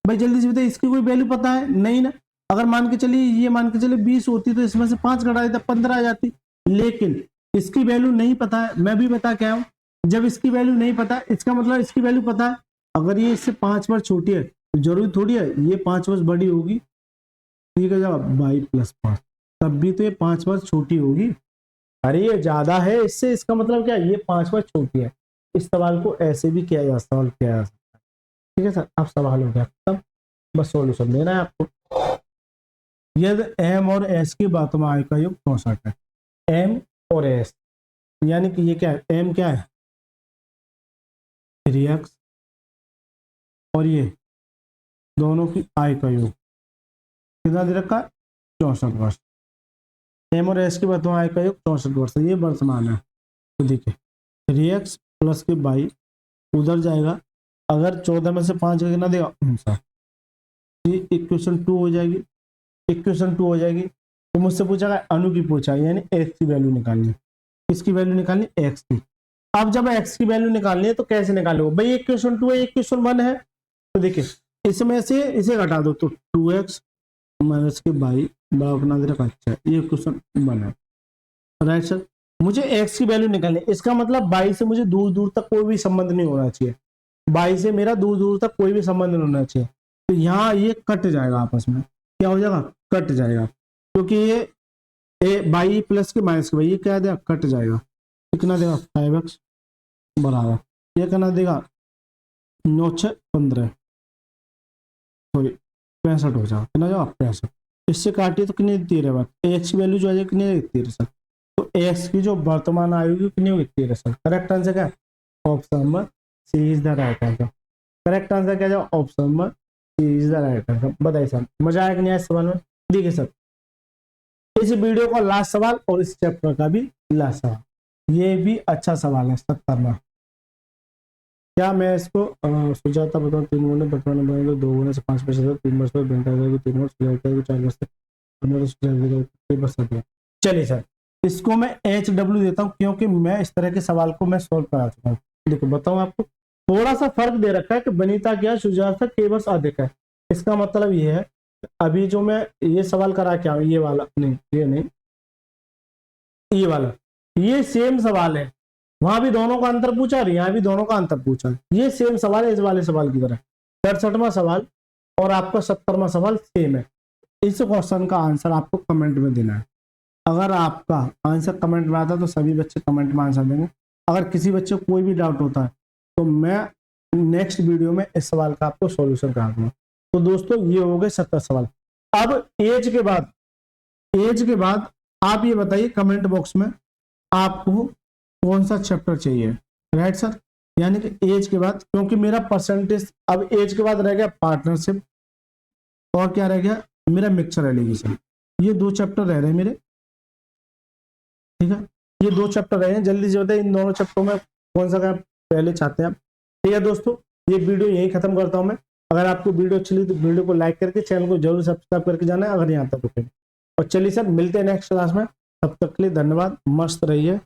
भाई जल्दी से बताइए, इसकी कोई वैल्यू पता है नहीं ना। अगर मान के चलिए, ये मान के चलिए 20 होती तो इसमें से 5 घटा देता 15 आ जाती, लेकिन इसकी वैल्यू नहीं पता है। मैं भी बता क्या हूं, जब इसकी वैल्यू नहीं पता, इसका मतलब इसकी वैल्यू पता है। अगर ये इससे 5 वर्ष छोटी है तो जरूरी थोड़ी है ये 5 वर्ष बड़ी होगी, ठीक है जवाब 22+5, तब भी तो ये 5 वर्ष छोटी होगी। अरे ये ज्यादा है इससे, इसका मतलब क्या, ये 5 वर्ष छोटी है। इस सवाल को ऐसे भी किया जा सवाल किया जा सकता है, ठीक है सर। अब सवाल हो गया तब बस सॉल्यूशन देना है आपको। यदि एम और एस की वर्तमान आयु का योग 64 है, एम और एस यानी कि ये क्या है, एम क्या है 3x और ये दोनों की आयु का योग कितना दे रखा है 64 वर्ष। एम और एस की वर्तमान आयु का योग 64 वर्ष, ये वर्तमान है। तो देखिए 3x प्लस के 22 उधर जाएगा, अगर 14 में से 5 का कितना देगा 59, ये इक्वेशन 2 हो जाएगी, इक्वेशन 2 हो जाएगी। तो मुझसे पूछा गया अणु की पूछा, यानी x की वैल्यू निकालनी, किसकी वैल्यू निकालनी x की। अब जब x की वैल्यू निकालनी है तो कैसे निकालोगे भाई, इक्वेशन 2 है इक्वेशन 1 है, तो देखिए इसमें से इसे घटा दो तो 2x माइनस के 22 अपना दे रखा, अच्छा ये इक्वेशन 1 है, राइट सर। मुझे x की वैल्यू निकालनी, इसका मतलब 22 से मुझे दूर दूर तक कोई भी संबंध नहीं होना चाहिए, 22 से मेरा दूर दूर तक कोई भी संबंध नहीं होना चाहिए। तो यहाँ ये कट जाएगा आपस में, क्या हो जाएगा कट जाएगा, क्योंकि ये 22 प्लस के माइनस के भाई ये क्या देगा कट जाएगा, कितना देगा 5x बराबर, ये कितना देगा 9 6 15 सॉरी 65 हो जाएगा, कितना जाएगा 65, इससे काटिए तो कितनी देती है बात, x की वैल्यू जो है कितनी देती है सर, तो x की जो वर्तमान आयु की कितनी होती है सर। करेक्ट आंसर क्या है, option number C is the right answer. Correct answer क्या जाएगा, option number C is the right answer. बताइए सर मजा आया कि नहीं आया सवाल में। देखिए सर इस वीडियो का लास्ट सवाल और इस चैप्टर का भी लास्ट सवाल, ये भी अच्छा सवाल है 70वां। क्या मैं इसको सुजाता बताऊँ 3 गुने वर्तमान बनाएंगे 2 गुने से 5 वर्ष 3 वर्ष पर बनता है 3 वर्ष 4 वर्ष से चलिए सर इसको मैं HW देता हूँ, क्योंकि मैं इस तरह के सवाल को मैं सॉल्व करा चुका हूँ। देखो बताऊँ आपको, थोड़ा सा फर्क दे रखा है कि बनीता क्या सुजाता के वर्ष अधिक है, इसका मतलब ये है अभी जो मैं ये सवाल करा क्या हूँ, ये वाला नहीं, ये नहीं, ये वाला, ये सेम सवाल है, वहां भी दोनों का अंतर पूछा और यहाँ भी दोनों का अंतर पूछा, ये सेम सवाल है इस वाले सवाल की तरह। 67वां सवाल और आपका 70वां सवाल सेम है। इस क्वेश्चन का आंसर आपको कमेंट में देना है। अगर आपका आंसर कमेंट में आता है तो सभी बच्चे कमेंट में आंसर देंगे। अगर किसी बच्चे को कोई भी डाउट होता है तो मैं नेक्स्ट वीडियो में इस सवाल का आपको सॉल्यूशन करा दूंगा। तो दोस्तों ये हो गए 70 सवाल। अब एज के बाद आप ये बताइए कमेंट बॉक्स में आपको कौन सा चैप्टर चाहिए, राइट सर। यानी कि एज के बाद, क्योंकि मेरा परसेंटेज अब एज के बाद रह गया पार्टनरशिप और क्या रह गया मेरा मिक्सचर एलिगेशन, ये 2 चैप्टर रह रहे हैं मेरे, ठीक है, ये 2 चैप्टर रहे हैं। जल्दी से बताइए इन दोनों चैप्टरों में कौन सा पहले चाहते हैं आप। ठीक है दोस्तों ये वीडियो यही खत्म करता हूं मैं। अगर आपको वीडियो अच्छी लगी तो वीडियो को लाइक करके चैनल को जरूर सब्सक्राइब करके जाना है अगर यहाँ तक रुके। और चलिए सर मिलते हैं नेक्स्ट क्लास में, तब तक के लिए धन्यवाद, मस्त रहिए।